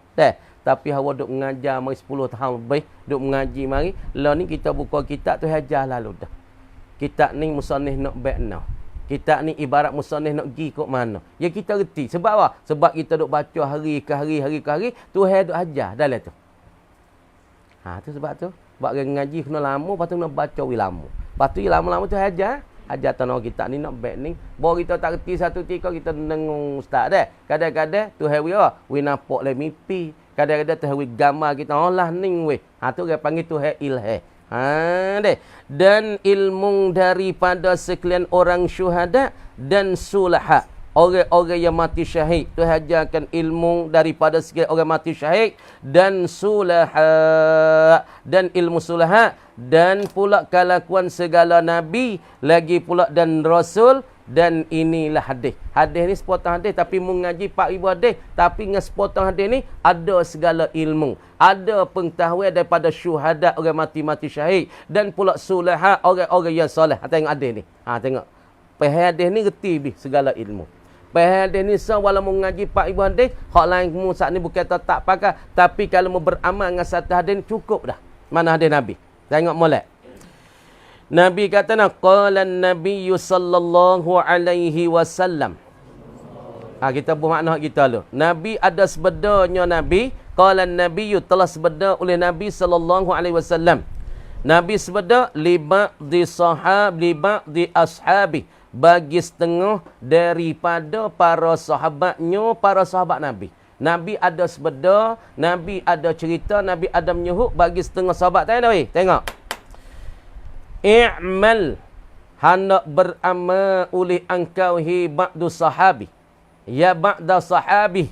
Tapi hawa duk mengajar mari 10 tahun lebih, duk mengaji mari. Lah ni kita buka kitab tu hajar lalu dah. Kitab ni musannif nak baik now. Kitab ni ibarat musannif nak pergi kok mana. Ya kita reti. Sebab apa? Sebab kita duk baca hari ke hari, Tuhan duk ajar dalam tu. Tu sebab tu. Sebab orang ngaji kena lama, lepas tu kena baca lama. Lepas tu lama-lama tu ajar. Ajar tanah kitab ni nak baik ni. Baru kita tak reti satu tika, kita dengung ustaz dah. Kadang-kadang Tuhan we nampak le mimpi. Kadang-kadang Tuhan gambar kita. Allah ni weh. Tu orang panggil Tuhan ilhah. Dan ilmu daripada sekalian orang syuhada dan sulaha. Orang-orang yang mati syahid. Tuhan ajarkan ilmu daripada sekalian orang mati syahid dan sulaha. Dan ilmu sulaha. Dan pula kelakuan segala nabi. Lagi pula dan rasul. Dan inilah hadis. Hadis ni sepotong hadis tapi mengaji 4,000 hadis. Tapi dengan sepotong hadis ni ada segala ilmu. Ada pengetahuan daripada syuhada orang mati syahid. Dan pula sulaha orang-orang yang soleh. Tengok hadis ni. Tengok. Pahal hadis ni reti segala ilmu. Pahal hadis ni walau mengaji 4,000 hadis. Hak lain mu saat ni bukan tak pakai. Tapi kalau mau beramal dengan satu hadis ni cukup dah. Mana hadis Nabi? Tengok molek. Nabi kata qala an-nabiy sallallahu alaihi wasallam. Kita bermakna kita dulu. Nabi ada sebedanya Nabi, qala an-nabiy telah sebeda oleh Nabi sallallahu alaihi wasallam. Nabi sebeda li ba'di ashabi, bagi setengah daripada para sahabatnya, para sahabat Nabi. Nabi ada sebeda, Nabi ada cerita, Nabi ada menyuhuk bagi setengah sahabat. Tengok. I'mal, hendak beramal oleh engkau ba'du sahabi. Ya ba'da sahabi,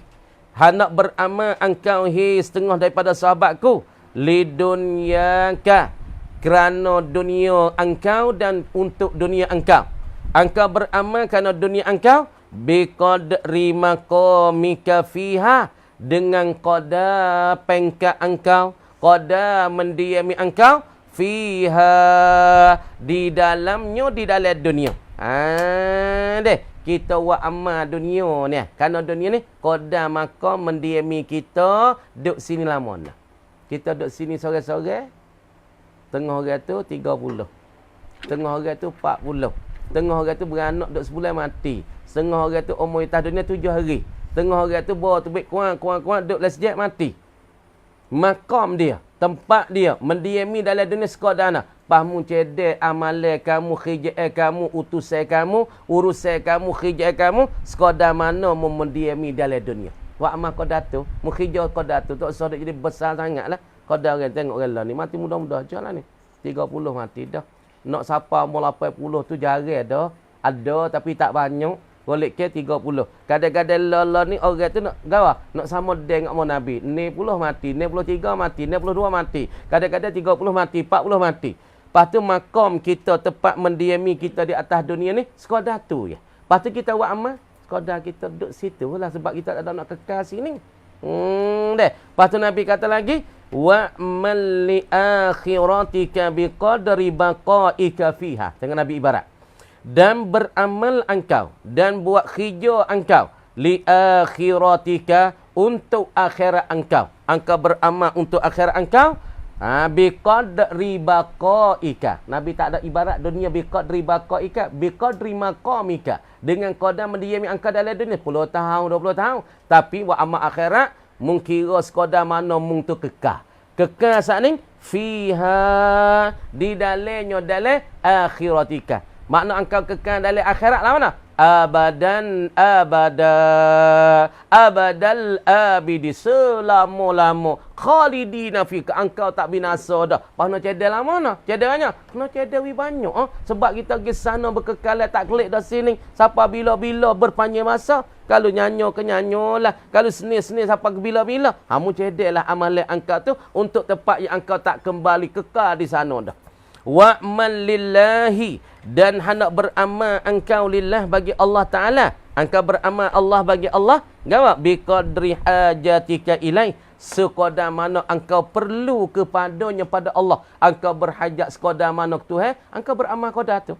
hendak beramal engkau setengah daripada sahabatku. Lidunyaka, kerana dunia engkau dan untuk dunia engkau. Engkau beramal kerana dunia engkau. Biqadri maqamika fiha, dengan qadar pengkat engkau, qadar mendiami engkau. Fiha, di dalam dunia. Kita buat amal dunia ni. Kerana dunia ni qadar maka mendiami kita duduk sini lama dah. Kita duduk sini sore-sore. Tengah orang tu 30. Tengah orang tu 40. Tengah orang tu beranak duduk sebulan mati. Setengah orang tu umur atas dunia 7 hari. Tengah orang tu bawa tubik kuang duduk dalam sejak mati. Makam dia, tempat dia mendiami dalam dunia sekadar nak pahmu cedek amalan kamu, khijai kamu, utusan kamu, urusan kamu, khijai kamu sekadar mana mu mendiami dalam dunia. Wa amal qadar tu, mu khijai qadar tu tak usah jadi besar sangatlah. Qadar orang tengok orang lah ni mati mudah-mudah je lah ni. 30 mati dah. Nak siapa umur 80 tu jarang dah. Ada tapi tak banyak. Golek ke 30. Kadang-kadang lala ni orang tu nak gawa, nak sama dengan Nabi. 60 mati, 63 mati, 62 mati. Kadang-kadang 30 mati, 40 mati. Lepas tu makam kita tempat mendiami kita di atas dunia ni sekadar tu je. Lepas tu kita buat amal, sekadar kita duduk situ lah sebab kita tak ada nak kekal sini. Lepas tu Nabi kata lagi, wa man li akhiratika biqadri baqaika fiha. Tengok Nabi ibarat. Dan beramal engkau dan buat khijau engkau li akhiratika, untuk akhirat engkau. Engkau beramal untuk akhirat engkau biqadri baqaika. Nabi tak ada ibarat dunia biqadri baqaika, biqadri maqamika, dengan qadar mendiami engkau dalam dunia 10 tahun 20 tahun. Tapi buat amal akhirat mungkira sekadar mana mung tu kekal. Kekal saat ni fiha, di dalamnya dalam akhiratika. Makna engkau kekal dalam akhirat lah mana? Abadan abada, abadal abidi, selama-lama, khalidina fika, engkau tak binasa dah. Pasal cedek lah mana? Cedeknya kena cedek banyak. Sebab kita pergi sana berkekalan, tak klik dah sini sampai bila-bila berpanjang masa. Kalau nyanyo ke nyanyo lah, kalau seni-seni sampai ke bila-bila. Kamu cedeklah amalan engkau tu untuk tempat yang engkau tak kembali kekal di sana dah. Wa'mal lillahi, dan hendak beramal engkau lillah bagi Allah Ta'ala. Engkau beramal Allah bagi Allah. Gawak? Biqadri hajatika ilai, sekadar mana engkau perlu kepadanya pada Allah. Engkau berhajat sekadar mana ke Tuhan, engkau beramal kadar tu.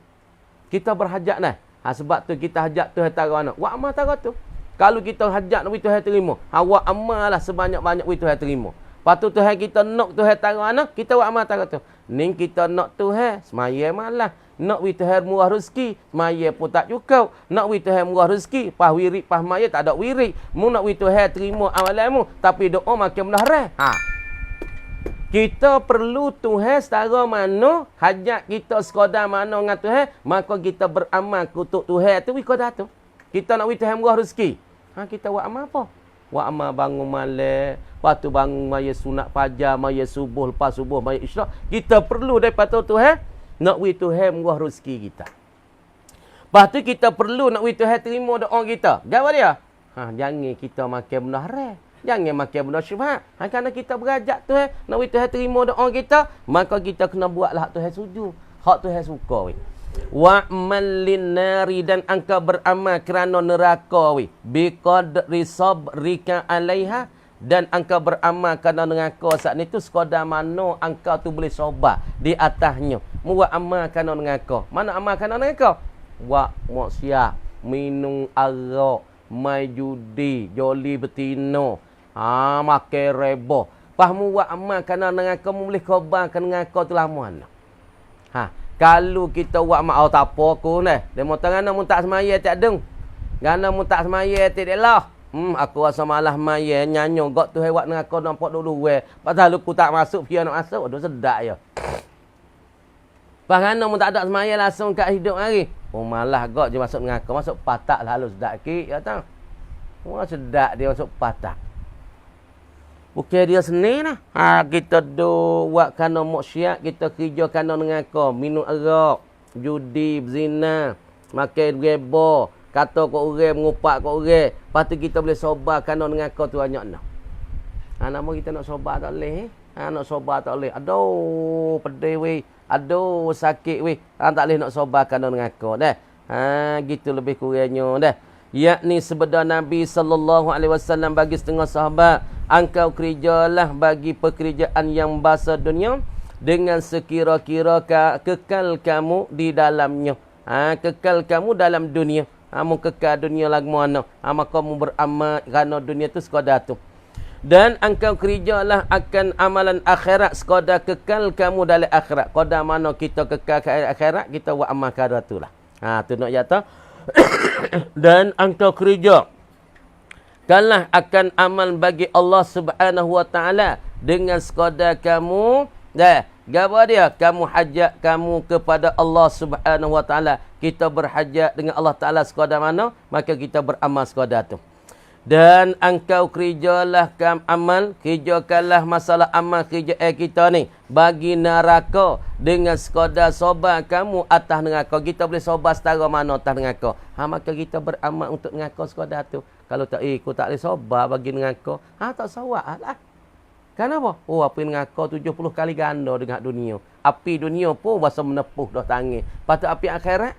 Kita berhajat nah. Sebab tu kita hajat Tuhan taruh mana. Wa amal taruh tu. Kalau kita hajat nak Tuhan terima, wa amal lah sebanyak-banyak Tuhan terima. Lepas tu Tuhan kita nak Tuhan taruh mana, kita wa amal taruh tu. Ning kita nak Tuhan, semaya malah. Nak Tuhan murah rezeki, semaya pun tak cukup. Nak Tuhan murah rezeki, pas wirid, pas maya tak ada wirid. Mu nak Tuhan terima amalanmu, tapi doa makin menarah. Kita perlu Tuhan setara mana, hajat kita sekadar mana dengan Tuhan, maka kita beramal kutuk Tuhan tu, kadar tu. Kita nak Tuhan murah rezeki. Kita buat amal apa? Buat amal bangun malam, lepas tu bangun maya sunat fajar, maya subuh, lepas subuh maya isyak. Kita perlu daripada Tuhan, nak Tuhan murah rezeki kita. Lepas tu kita perlu nak Tuhan terima doa kita. Apa dia? Jangan kita makan benda haram. Jangan makan benda syubhat. Kerana kita berajak Tuhan, nak Tuhan terima doa kita, maka kita kena buatlah hak Tuhan setuju. Hak Tuhan suka. Wa'mal linnari, dan engkau beramal kerana neraka. Biqadri sabrika alaiha, dan engkau beramal kerana neraka saat ni tu sekadar mana engkau tu boleh sabar di atasnya. Buat amal kerana neraka. Mana amal kerana neraka? Buat maksiat, minum arak, main judi, joli betina, makan reba. Fahmu buat amal kerana neraka, boleh korbankan neraka tu lama mana. Kalau kita buat amal, tak apa aku ni. Demo tangan mu tak semaya tak deng. Gana mu tak semaya tak lah. Aku rasa malah maya nyanyo gak tu hewat neraka nampak dulu we. Pasal aku tak masuk, dia nak masuk, aduh sedap ya. Pasal mu tak ada semaya langsung kat hidup hari. Malah gak je masuk neraka, masuk patak lalu sedap sikit ya tang. Sedap dia masuk patak. Bukan dia seni lah. Kita buat kerana maksiat, kita kerja kerana neraka, minum arak, judi, berzina, makan riba, kata kau orang, mengupak kau orang. Lepas tu kita boleh sobar kerana neraka tu banyak nak. Nama kita nak sobar tak boleh. Nak sobar tak boleh. Aduh, pedih weh. Aduh, sakit weh. Tak boleh nak sobar kerana neraka dah. Gitu lebih kurangnya dah. Yakni sebeda Nabi SAW bagi setengah sahabat, engkau kerjalah bagi pekerjaan yang bahasa dunia dengan sekira-kira kekal kamu di dalamnya. Kekal kamu dalam dunia. Mu kekal dunia lagu mana? Maka mu beramal kerana dunia tu sekadar tu. Dan engkau kerjalah akan amalan akhirat sekadar kekal kamu dalam akhirat. Kadar mana kita kekal ke akhirat, kita buat amal kadar tu lah. Tu nak jatuh. Dan engkau kerja kalah akan amal bagi Allah Subhanahu wa taala dengan sekadar kamu gapo dia, kamu hajat kamu kepada Allah Subhanahu wa taala. Kita berhajat dengan Allah Taala sekadar mana, maka kita beramal sekadar tu. Dan engkau kerjalah kerjakanlah masalah amal kerja kita ni bagi neraka dengan sekadar sobar kamu atas neraka. Kita boleh sobar setara mana atas neraka. Maka kita beramal untuk neraka sekadar tu. Kalau tak aku tak boleh sobar bagi neraka, tak sawak lah. Kenapa? Api neraka 70 kali ganda dengan dunia. Api dunia pun bahasa menepuh dah tangi. Lepas tu api akhirat,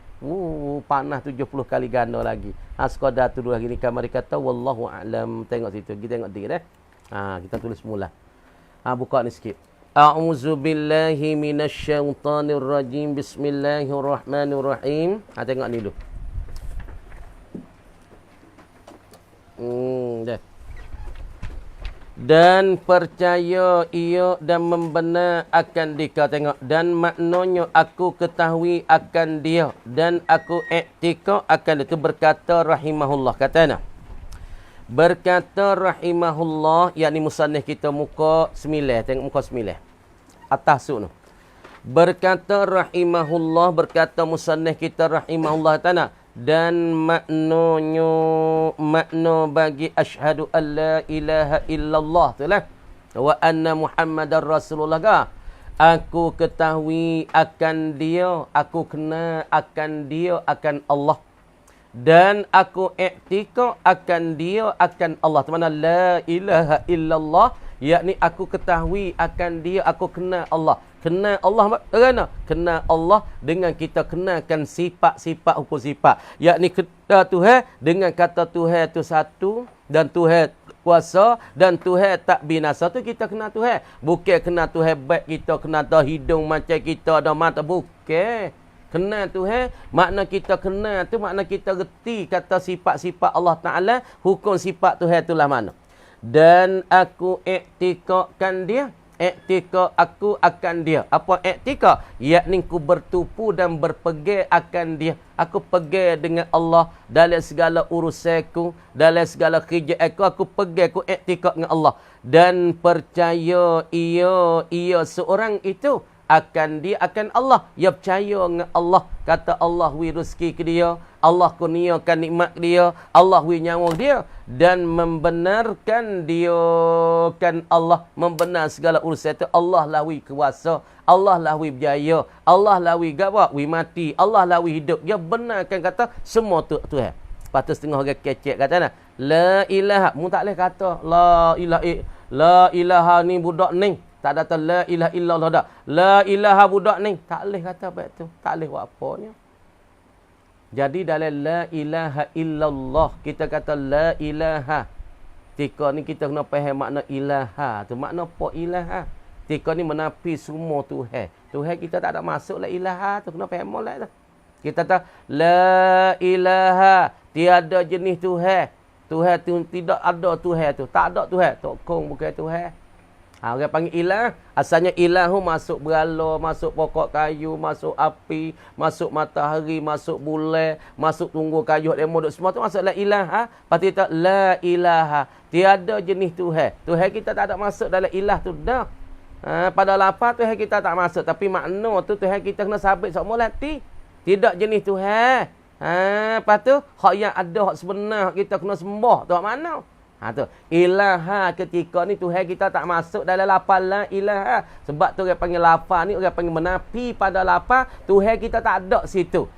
panas 70 kali ganda lagi. Sekadar tu dua hari ni kamari kata wallahu a'lam. Tengok situ, kita tengok dia dah. Kita tulis mula. Buka ni sikit. A'udzu billahi minasyaitonir rajim. Bismillahirrahmanirrahim. Tengok ni dulu. Dah. Dan percaya ia dan membenar akan dia. Tengok. Dan maknanya aku ketahui akan dia. Dan aku iktikad akan dia. Itu berkata rahimahullah. Katanya. Berkata rahimahullah. Yakni musannif kita muka 9. Tengok muka 9. Atas tu. Berkata rahimahullah, berkata musannif kita rahimahullah ta'ala, dan makna bagi asyhadu an la ilaha illallah tu lah, wa anna muhammadar rasulullah ka. Aku ketahui akan dia, aku kenal akan dia, akan Allah. Dan aku iktikad akan dia, akan Allah. Mana la ilaha illallah, yakni aku ketahui akan dia, aku kenal Allah. Kenal Allah kerana kenal Allah dengan kita kenalkan sifat-sifat hukum sifat. Yakni kita Tuhan dengan kata Tuhan tu satu, dan Tuhan kuasa, dan Tuhan tak binasa tu kita kenal Tuhan. Bukan kenal Tuhan baik kita, kenal dah hidung macam kita, ada mata. Bukan. Kenal Tuhan, makna kita kenal tu, makna kita reti kata sifat-sifat Allah Ta'ala, hukum sifat Tuhan itulah mana. Dan aku iktikadkan dia, iktikad aku akan dia. Apa iktikad? Yakni ku bertupu dan berpegang akan dia. Aku pegang dengan Allah dalam segala urusanku, dalam segala kerja aku pegang, aku iktikad dengan Allah. Dan percaya ia seorang itu akan dia, akan Allah. Ia percaya dengan Allah. Kata Allah wi rezeki ke dia, Allah kurniakan nikmat dia, Allah wi nyawa dia, dan membenarkan dia kan Allah, membenar segala urusan itu. Allah lah wi kuasa, Allah lah wi berjaya, Allah lah wi gawak, wi mati, Allah lah wi hidup. Dia benarkan kata semua tu Tuhan. Patut setengah orang kecek kata nah, la ilaha, mu tak boleh kata la ilaha ni budak ni. Tak ada la ilaha illallah dah. La ilaha budak ni. Tak boleh kata baik tu. Tak boleh buat apanya. Jadi dalam la ilaha illallah, kita kata la ilaha. Tika ni kita kena faham makna ilaha tu. Makna apa ilaha? Tika ni menafi semua Tuhan. Tuhan kita tak ada masuk la ilaha tu. Kena faham lah tu. Kita kata la ilaha. Tiada jenis Tuhan. Tuhan tu tidak ada Tuhan tu. Tak ada Tuhan. Tokong bukan Tuhan. Orang panggil ilah, asalnya ilahu masuk berala, masuk pokok kayu, masuk api, masuk matahari, masuk bulan, masuk tunggu kayu, demo semua tu masuk la ilaha. Pasti tak la ilaha. Tiada jenis Tuhan. Tuhan kita tak ada masuk dalam ilah tu dah. Pada lapar Tuhan kita tak masuk, tapi makna tu Tuhan kita kena sabit semua lati. Tidak jenis Tuhan. Lepas tu hak yang ada, hak sebenar kita kena sembah tu hak mana? Tu ilaha, ketika ni Tuhan kita tak masuk dalam lapar la ilaha. Sebab tu orang panggil lapar ni, orang panggil menapi pada lapar. Tuhan kita tak ada situ.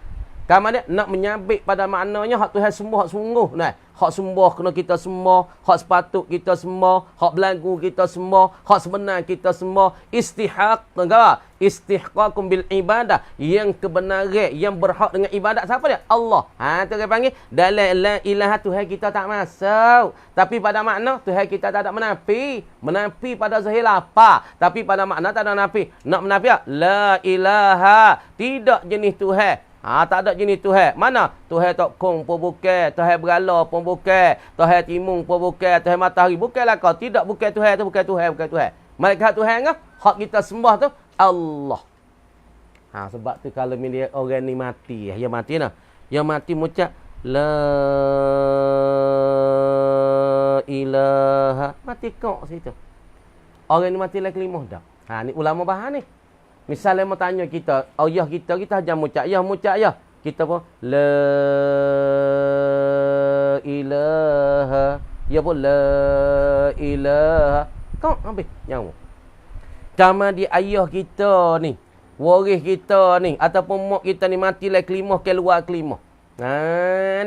Kamu dia nak menyabit pada maknanya hak Tuhan sembah, hak sungguh nah. Hak sembah kena kita sembah, hak sepatut kita sembah, hak belagu kita sembah, hak sebenar kita sembah. Istihaq, enggak? Istihqaqum bil ibadah, yang kebenaran, yang berhak dengan ibadat siapa dia? Allah. Tu dia panggil dalam la ilaha Tuhan kita tak masuk. Tapi pada makna Tuhan kita tak ada menafi. Menafi pada zahir lapar, tapi pada makna tak ada menafi. Nak menafi la ilaha, tidak jenis Tuhan. Tak ada jenis Tuhan. Mana? Tuhan tok kong pun bukan, Tuhan berala pun bukan, Tuhan timung pun bukan, Tuhan matahari bukanlah kau. Tidak, bukan Tuhan tu, bukan Tuhan, bukan Tuhan. Malaikat Tuhan ke? Hak kita sembah tu Allah. Sebab tu kalau bila orang ni mati, yang mati nah. Yang mati mengucap la ilaha, mati kok situ. Orang ni mati lagi kelima dah. Ni ulama bahan ni. Misalnya mau tanya kita, ayah kita hanya mengucap ya. Kita pun la ilaha, ya pun la ilaha. Kau habis nyawa. Sama di ayah kita ni, waris kita ni, ataupun mak kita ni mati lagi kelima, keluar kelima.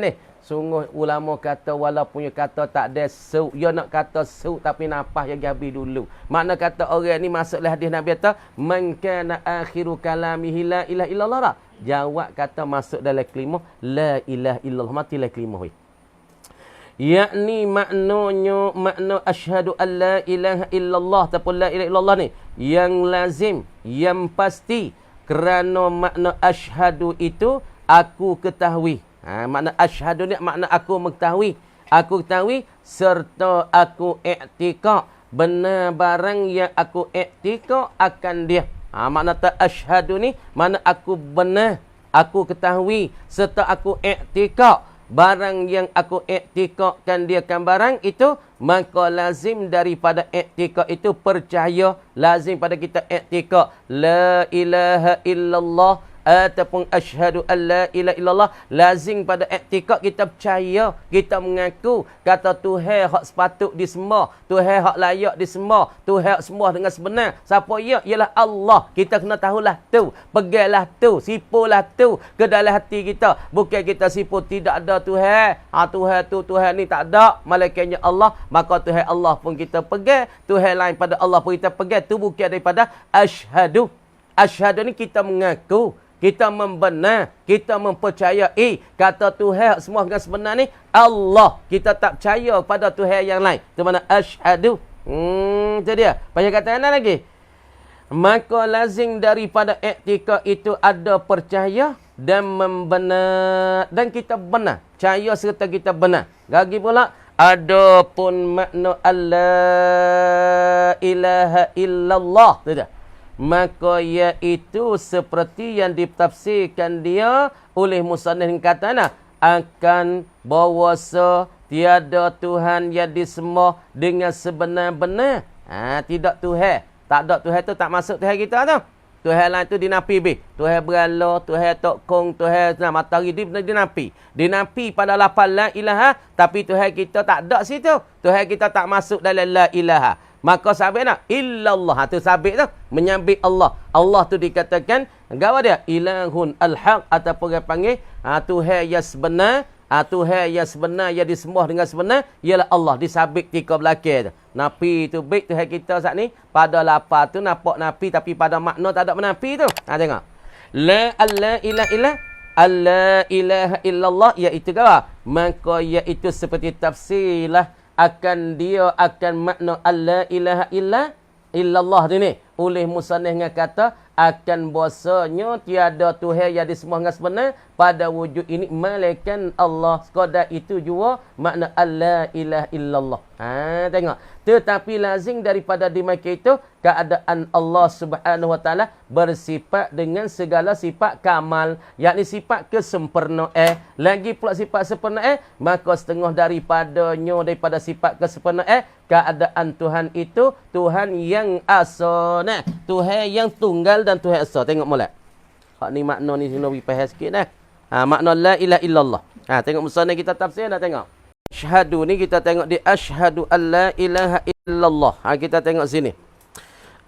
Ni sungguh ulama kata walaupun dia kata tak ada su, dia nak kata su tapi nafas yang habis dulu. Makna kata orang ni masuklah hadis Nabi kata man kana akhiru kalamihi la ilaha illallah. Jawab kata masuk dalam kelima la ilaha illallah, matilah kelima. Yakni maknanya makna asyhadu an la ilaha illallah ataupun la ilaha illallah ni yang lazim, yang pasti, kerana makna asyhadu itu aku ketahui. Makna asyhadu ni makna aku mengetahui. Aku ketahui serta aku iktikad benar barang yang aku iktikad akan dia. Makna asyhadu ni makna aku benar, aku ketahui serta aku iktikad barang yang aku iktikadkan dia kan barang itu, maka lazim daripada iktikad itu percaya, lazim pada kita iktikad la ilaha illallah ataupun asyhadu an la ilaha illallah, lazim pada iktikad kita percaya, kita mengaku kata Tuhan hak sepatut disembah, Tuhan hak layak disembah, Tuhan hak sembah dengan sebenar. Siapa ia? Ialah Allah. Kita kena tahulah tu, pegailah tu, sipulah tu ke dalam hati kita. Bukan kita sipu tidak ada Tuhan. Tuhan tu, Tuhan ni tak ada, malaikatnya Allah, maka Tuhan Allah pun kita pegang, Tuhan lain pada Allah pun kita pegang. Tu bukan daripada asyhadu. Asyhadu ni kita mengaku, kita membenar, kita mempercayai kata Tuhan semua dengan sebenar ni Allah. Kita tak percaya pada Tuhan yang lain. Itu mana asyhadu. Itu dia. Banyak kata mana lagi? Maka lazim daripada iktikad itu ada percaya dan membenar. Dan kita benar. Percaya serta kita benar. Lagi pula, adapun makna Allah ilaha illallah. Itu dia. Maka iaitu seperti yang ditafsirkan dia oleh musannif katana, akan bahawasa tiada Tuhan yang disembah dengan sebenar-benar. Tidak Tuhan. Tak ada Tuhan tu tak masuk Tuhan kita tu. Tuhan lain tu dinapi be. Tuhan berala, Tuhan tokong, Tuhan matahari dinapi. Dinapi pada lafaz la ilaha, tapi Tuhan kita tak ada situ. Tuhan kita tak masuk dalam la ilaha. Maka sabit nak illallah, tu sabit tu menyambit Allah. Allah tu dikatakan gawa dia ilahun al-haq, ataupun dia panggil Tuhan yang sebenar. Tuhan yang sebenar yang disembah dengan sebenar ialah Allah. Disabit tiga belakang tu. Napi tu baik Tuhan kita saat ni pada lafaz tu nampak napi, tapi pada makna tak ada menapi tu. Tengok. La ilaha illallah, iaitu apa? Maka iaitu seperti tafsirlah akan dia akan makna alla ilaha illallah ni oleh musannif dengan kata akan bahasanya tiada Tuhan yang disembah dengan sebenar pada wujud ini melainkan Allah. Sekadar itu juga makna alla ilaha illallah. Tengok. Tetapi lazim daripada demikian itu keadaan Allah Subhanahu wa taala bersifat dengan segala sifat kamal, yakni sifat kesempurnaan. Lagi pula sifat sempurna, maka setengah daripadanya daripada sifat kesempurnaan keadaan Tuhan itu Tuhan yang asa. Tuhan yang tunggal dan Tuhan asa. Tengok molek. Hak ni makna ni kena faham sikit dah. Makna la ilaha illallah. Tengok musannaf kita tafsir dah tengok. Asyhadu ni kita tengok di asyhadu alla ilaha illallah. Kita tengok sini.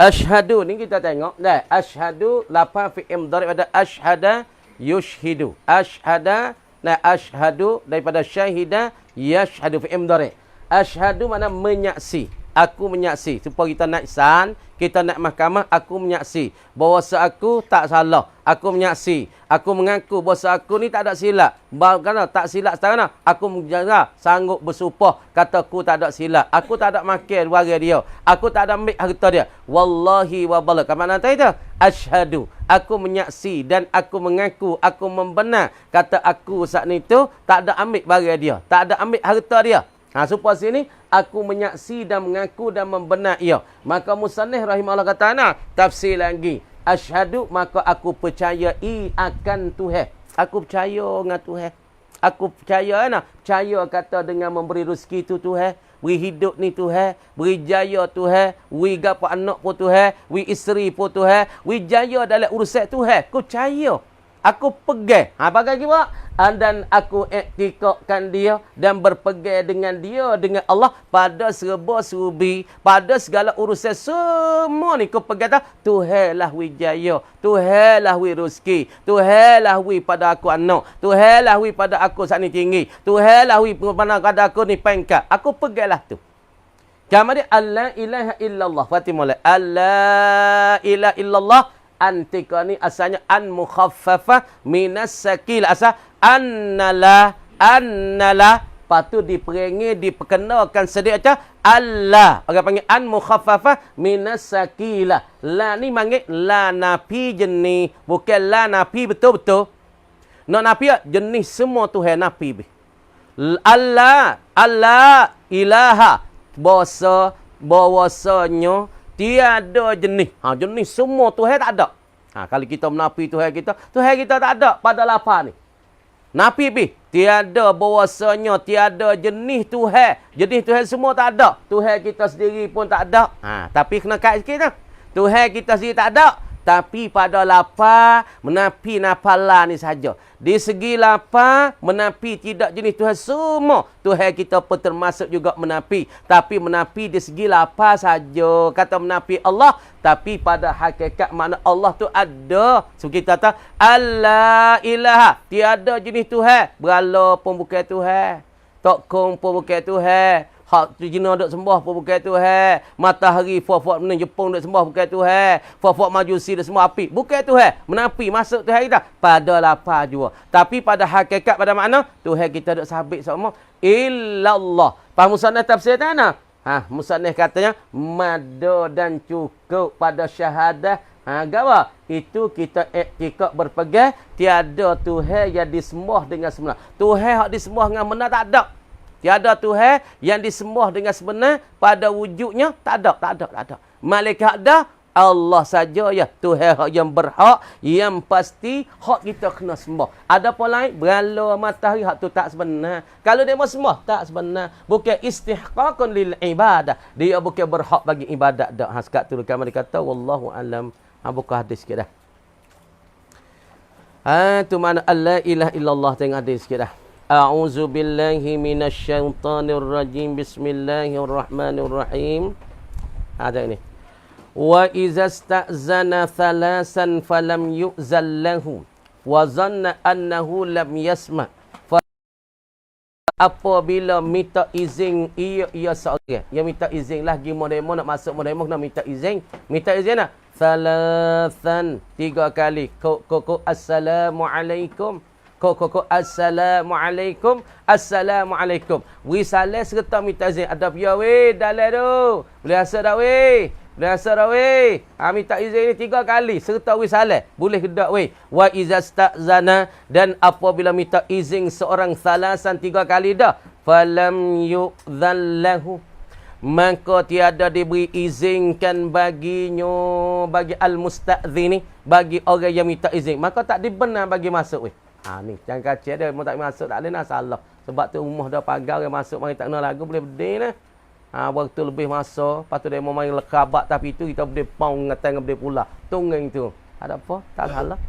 Asyhadu ni kita tengok dah. Asyhadu lafaz fi'il daripada asyhada yushhidu. Asyhada asyhadu daripada syahida yashhadu fi'il dari. Asyhadu mana menyaksi. Aku menyaksi. Supaya kita nak ihsan, kita nak mahkamah, aku menyaksi bahawa aku tak salah. Aku menyaksi. Aku mengaku bahawa aku ni tak ada silap. Kerana tak silap sekarang, aku menjaga sanggup bersumpah kata aku tak ada silap. Aku tak ada makan warga dia. Aku tak ada ambil harta dia. Wallahi wa bala. Ke mana tadi tu? Asyhadu. Aku menyaksi dan aku mengaku, aku membenar kata aku saat ni tu tak ada ambil warga dia. Tak ada ambil harta dia. Supaya sini aku menyaksi dan mengaku dan membenar ia. Maka musannif rahimahullah kata tafsir lagi. Asyhadu maka aku percayai akan Tuhan. Aku percaya dengan Tuhan. Aku percaya percaya kata dengan memberi rezeki tu Tuhan, beri hidup ni Tuhan, beri jaya Tuhan, beri gapo anak pun Tuhan, beri isteri pun Tuhan, beri jaya dalam urusan Tuhan. Aku percaya. Aku pegang. Bagai pula. Dan aku iktikadkan dia dan berpegang dengan dia, dengan Allah pada serba-serbi, pada segala urusan semua ni aku pegang. Tuhanlah wijaya, Tuhanlah wi rezeki, Tuhanlah wi pada aku anak, Tuhanlah wi pada aku saat ni tinggi, Tuhanlah wi pada aku ni pangkat. Aku peganglah tu. Kemudian alla ilaha illallah. Fatimah. Alla ilaha illallah. Antika ni asalnya an mukhaffafah minas sakil. Asal annala patut diperangi, diperkenalkan sedia macam Allah. Orang panggil an mukhaffafah minas sakila. La ni panggil la nafi jenis, bukan la nafi betul-betul. Nak nafi jenis semua Tuhan nafi. Allah ilaha bahwasanya tiada jenis. Jenis semua Tuhan tak ada. Kalau kita menafi Tuhan kita tak ada pada lafaz ni. Nafi pi. Tiada bahawasanya tiada jenis Tuhan. Jenis Tuhan semua tak ada. Tuhan kita sendiri pun tak ada. Tapi kena kait sikit lah. Tuhan kita sendiri tak ada. Tapi pada lapar, menapi napala ni saja. Di segi lapar, menapi tidak jenis Tuhan semua. Tuhan kita pun termasuk juga menapi. Tapi menapi di segi lapar saja. Kata menapi Allah. Tapi pada hakikat makna Allah tu ada. So kita kata, Allah ilaha. Tiada jenis Tuhan. Berala pun bukan Tuhan. Tokong pun bukan Tuhan. Hak Cina duk sembah pun bukan Tuhan. Matahari fuak-fuak benda Jepun duk sembah bukan Tuhan. Fuak-fuak Majusi duk sembah api. Bukan Tuhan. Menapi masuk Tuhan kita. Pada lapar jua. Tapi pada hakikat, pada makna, Tuhan kita duk sabit sama. Illallah. Faham musannaf tafsir tanah? Musannaf katanya, mada dan cukup pada syahadah. Gawa? Itu kita iktikad berpegang. Tiada Tuhan yang disembah dengan sebenar. Tuhan yang disembah dengan benar tak ada. Tiada Tuhan yang disembah dengan sebenar pada wujudnya. Tak ada. Malaikat ada, Allah saja ya. Tuhan yang berhak, yang pasti hak kita kena sembah. Ada apa lain? Berala matahari, hak tu tak sebenar. Kalau dia mau sembah, tak sebenar. Bukan istihqaqun lil ibadah. Dia bukan berhak bagi ibadat dak. Sekat tu kami kata wallahu alam. Buka hadis sikit dah. Tu mana la ilaha illallah, tengok hadis sikit dah. A'udzu billahi minasyaitonir rajim. Bismillahirrahmanirrahim. Ada ini. Wa iza sta'zana thalasan falam yu'zal lahu wa zanna annahu lam yasma. Apabila minta izin ia seorang. Yang minta izin lah pergi modemo nak masuk modemo kena minta izin. Minta izin lah. Thalathan 3 kali. Kok assalamualaikum. Kok assalamualaikum. Assalamualaikum. Wisalah serta minta izin. Ada pia weh dalam tu. Boleh rasa dah weh. Minta izin ni 3 kali serta wisalah. Boleh ke tak weh? Wa iza sta'zana, dan apabila minta izin seorang salasan 3 kali dah. Falam yu'dhan lahu, maka tiada diberi izinkan baginya, bagi al-musta'zini, bagi orang yang minta izin. Maka tak dibenar bagi masuk weh. Ni jangan kacau dia mau tak masuk tak boleh nak salah. Sebab tu rumah dah pagar yang masuk mari tak kena lagu boleh berdeh nah. Waktu lebih masa, lepas tu dia mau main lekabat tapi tu kita boleh paung ngatang boleh pula. Tunggang tu. Ada apa? Tak salah.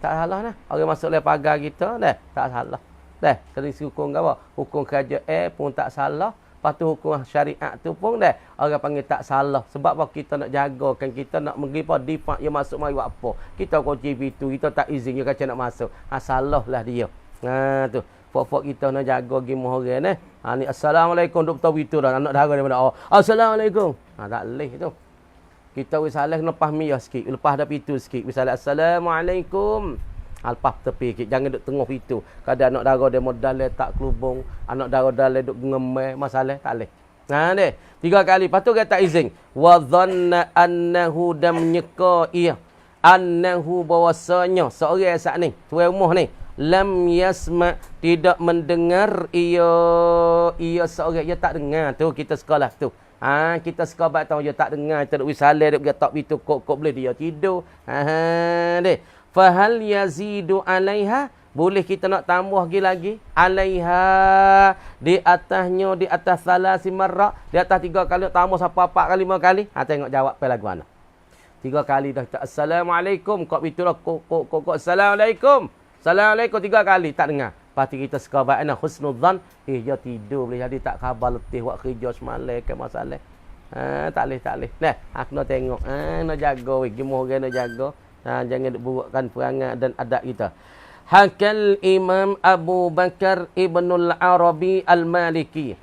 Tak salah nah. Orang masuk le pagar kita dah, tak salah. Dah, kena hukum apa? Hukum kerajaan pun tak salah. Lepas tu hukum syariat tu pun dah orang panggil tak salah. Sebab apa kita nak jagakan, kita nak mengipa difak yang masuk mari buat apa. Kita kunci pintu, kita tak izin dia kata nak masuk. Salah lah dia. Tu. Fok-fok kita nak jaga gimana orang ni. Ni assalamualaikum duk tahu itu dah anak dara daripada assalamualaikum. Tak leh tu. Kita wisalah lepas miyah sikit, lepas dah pintu sikit. Wisalah assalamualaikum. Lepas tepi sikit, jangan duk tengah pintu. Kadang anak dara dia modal tak kelubung, anak dara dalai duk ngemai, masalah tak leh. Ni 3 kali. Lepas tu dia tak izin. Wa dhanna annahu dam nyeka ia. Annahu bahwasanya seorang saat ni, tuan rumah ni, lam yasma, tidak mendengar ia seorang, ia tak dengar tu kita sekolah tu. Kita sekolah tahu dia tak dengar, kita duk wisalah duk getak pintu kok boleh dia tidur. Deh. Fahal yazidu alaiha, boleh kita nak tambah lagi alaiha, di atasnya, di atas salasi marra, di atas 3 kali tambah sampai 4 kali 5 kali. Tengok jawab pe lagu mana. 3 kali dah assalamualaikum, kok itulah kok assalamualaikum. Assalamualaikum 3 kali tak dengar. Pasti kita sekabat husnudzan, dia tidur boleh jadi tak khabar letih buat kerja semalam ke masalah. Tak leh. Nah, aku nak tengok. Nak jaga weh, gimana orang nak jaga. Jangan buatkan perangai dan adab kita. Hakal Imam Abu Bakar Ibnul Arabi Al-Maliki.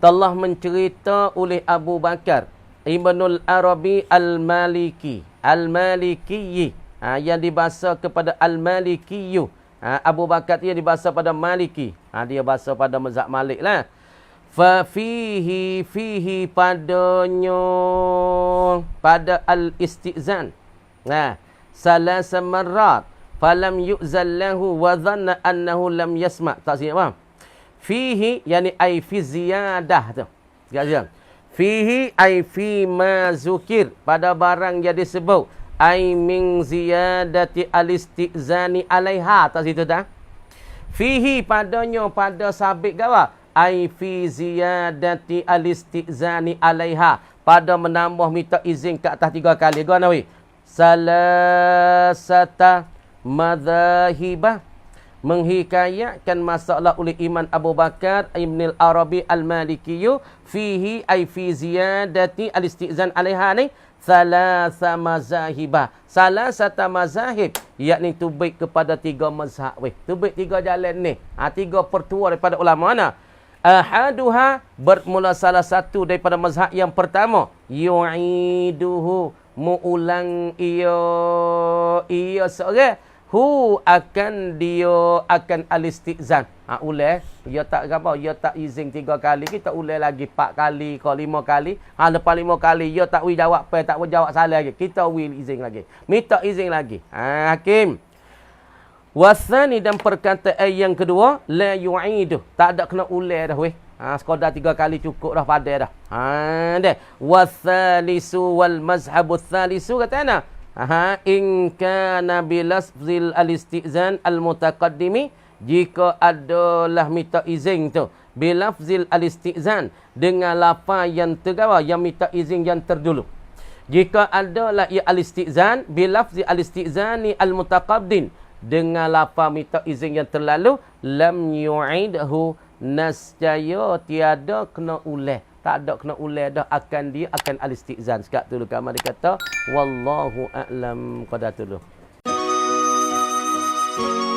Telah mencerita oleh Abu Bakar Ibnul Arabi Al-Maliki. Al-Maliki. Yang dibahasa kepada Al-Malikiyu. Abu Bakar dia dibahasa pada Maliki. Dia bahasa pada mazhab Malik lah. Fa fihi padanya, pada al-istizan. Salasa marrat falam yu'zal lahu wa dhanna annahu lam yasma'. Tak siap faham? Fihi yani ai fi ziyadah tu. Sekalian. Fihi ai fi ma zukir, pada barang yang disebut ai min ziyadati al-istizani alaiha. Tak situ dah. Fihi padanya pada sabit gawa. Ai fi ziyadati al-istizani alaiha. Pada menambah minta izin ke atas 3 kali. Gua nawi. Salasata madhahibah. Menghikayatkan masalah oleh Imam Abu Bakar Ibn al-Arabi al-Malikiyu. Fihi ay fi ziyadati al-istizan alaiha ni. Salasa mazahibah. Salasata mazahib. Yakni tubik kepada 3 mazhab. Tubik 3 jalan ni. 3 pertua daripada ulama mana? Ahaduha bermula salah satu daripada mazhab yang pertama. Yu'iduhu. Mu'ulang ia seorang. Hu akan dia akan al-istizan. Ulai. Dia tak apa. Dia tak izin 3 kali. Kita ulai lagi 4 kali ke 5 kali. Lepas 5 kali. Dia tak jawab apa. Tak jawab salah lagi. Kita izin lagi. Minta izin lagi. Hakim. Wasani dan perkataan yang kedua. La yu'idu. Tak ada kena ulai dah weh. Sekadar 3 kali cukup dah pada dah. Dah. Wathalisu wal mazhabu thalisu kata ana. In kana bilafzil al-istizan al-mutaqaddimi. Jika adalah minta izin tu. Bilafzil al-istizan. Dengan lafaz yang tergawa. Yang minta izin yang terdulu. Jika adalah ia al-istizan. Bilafzil al-istizani al-mutaqaddin. Dengan lafaz minta izin yang terlalu. Lam yu'idhu. Nascaya tiada kena uleh. Tak ada kena uleh dah akan dia akan al-istizan. Sekat dulu kamar dia kata wallahu a'lam qadar dulu.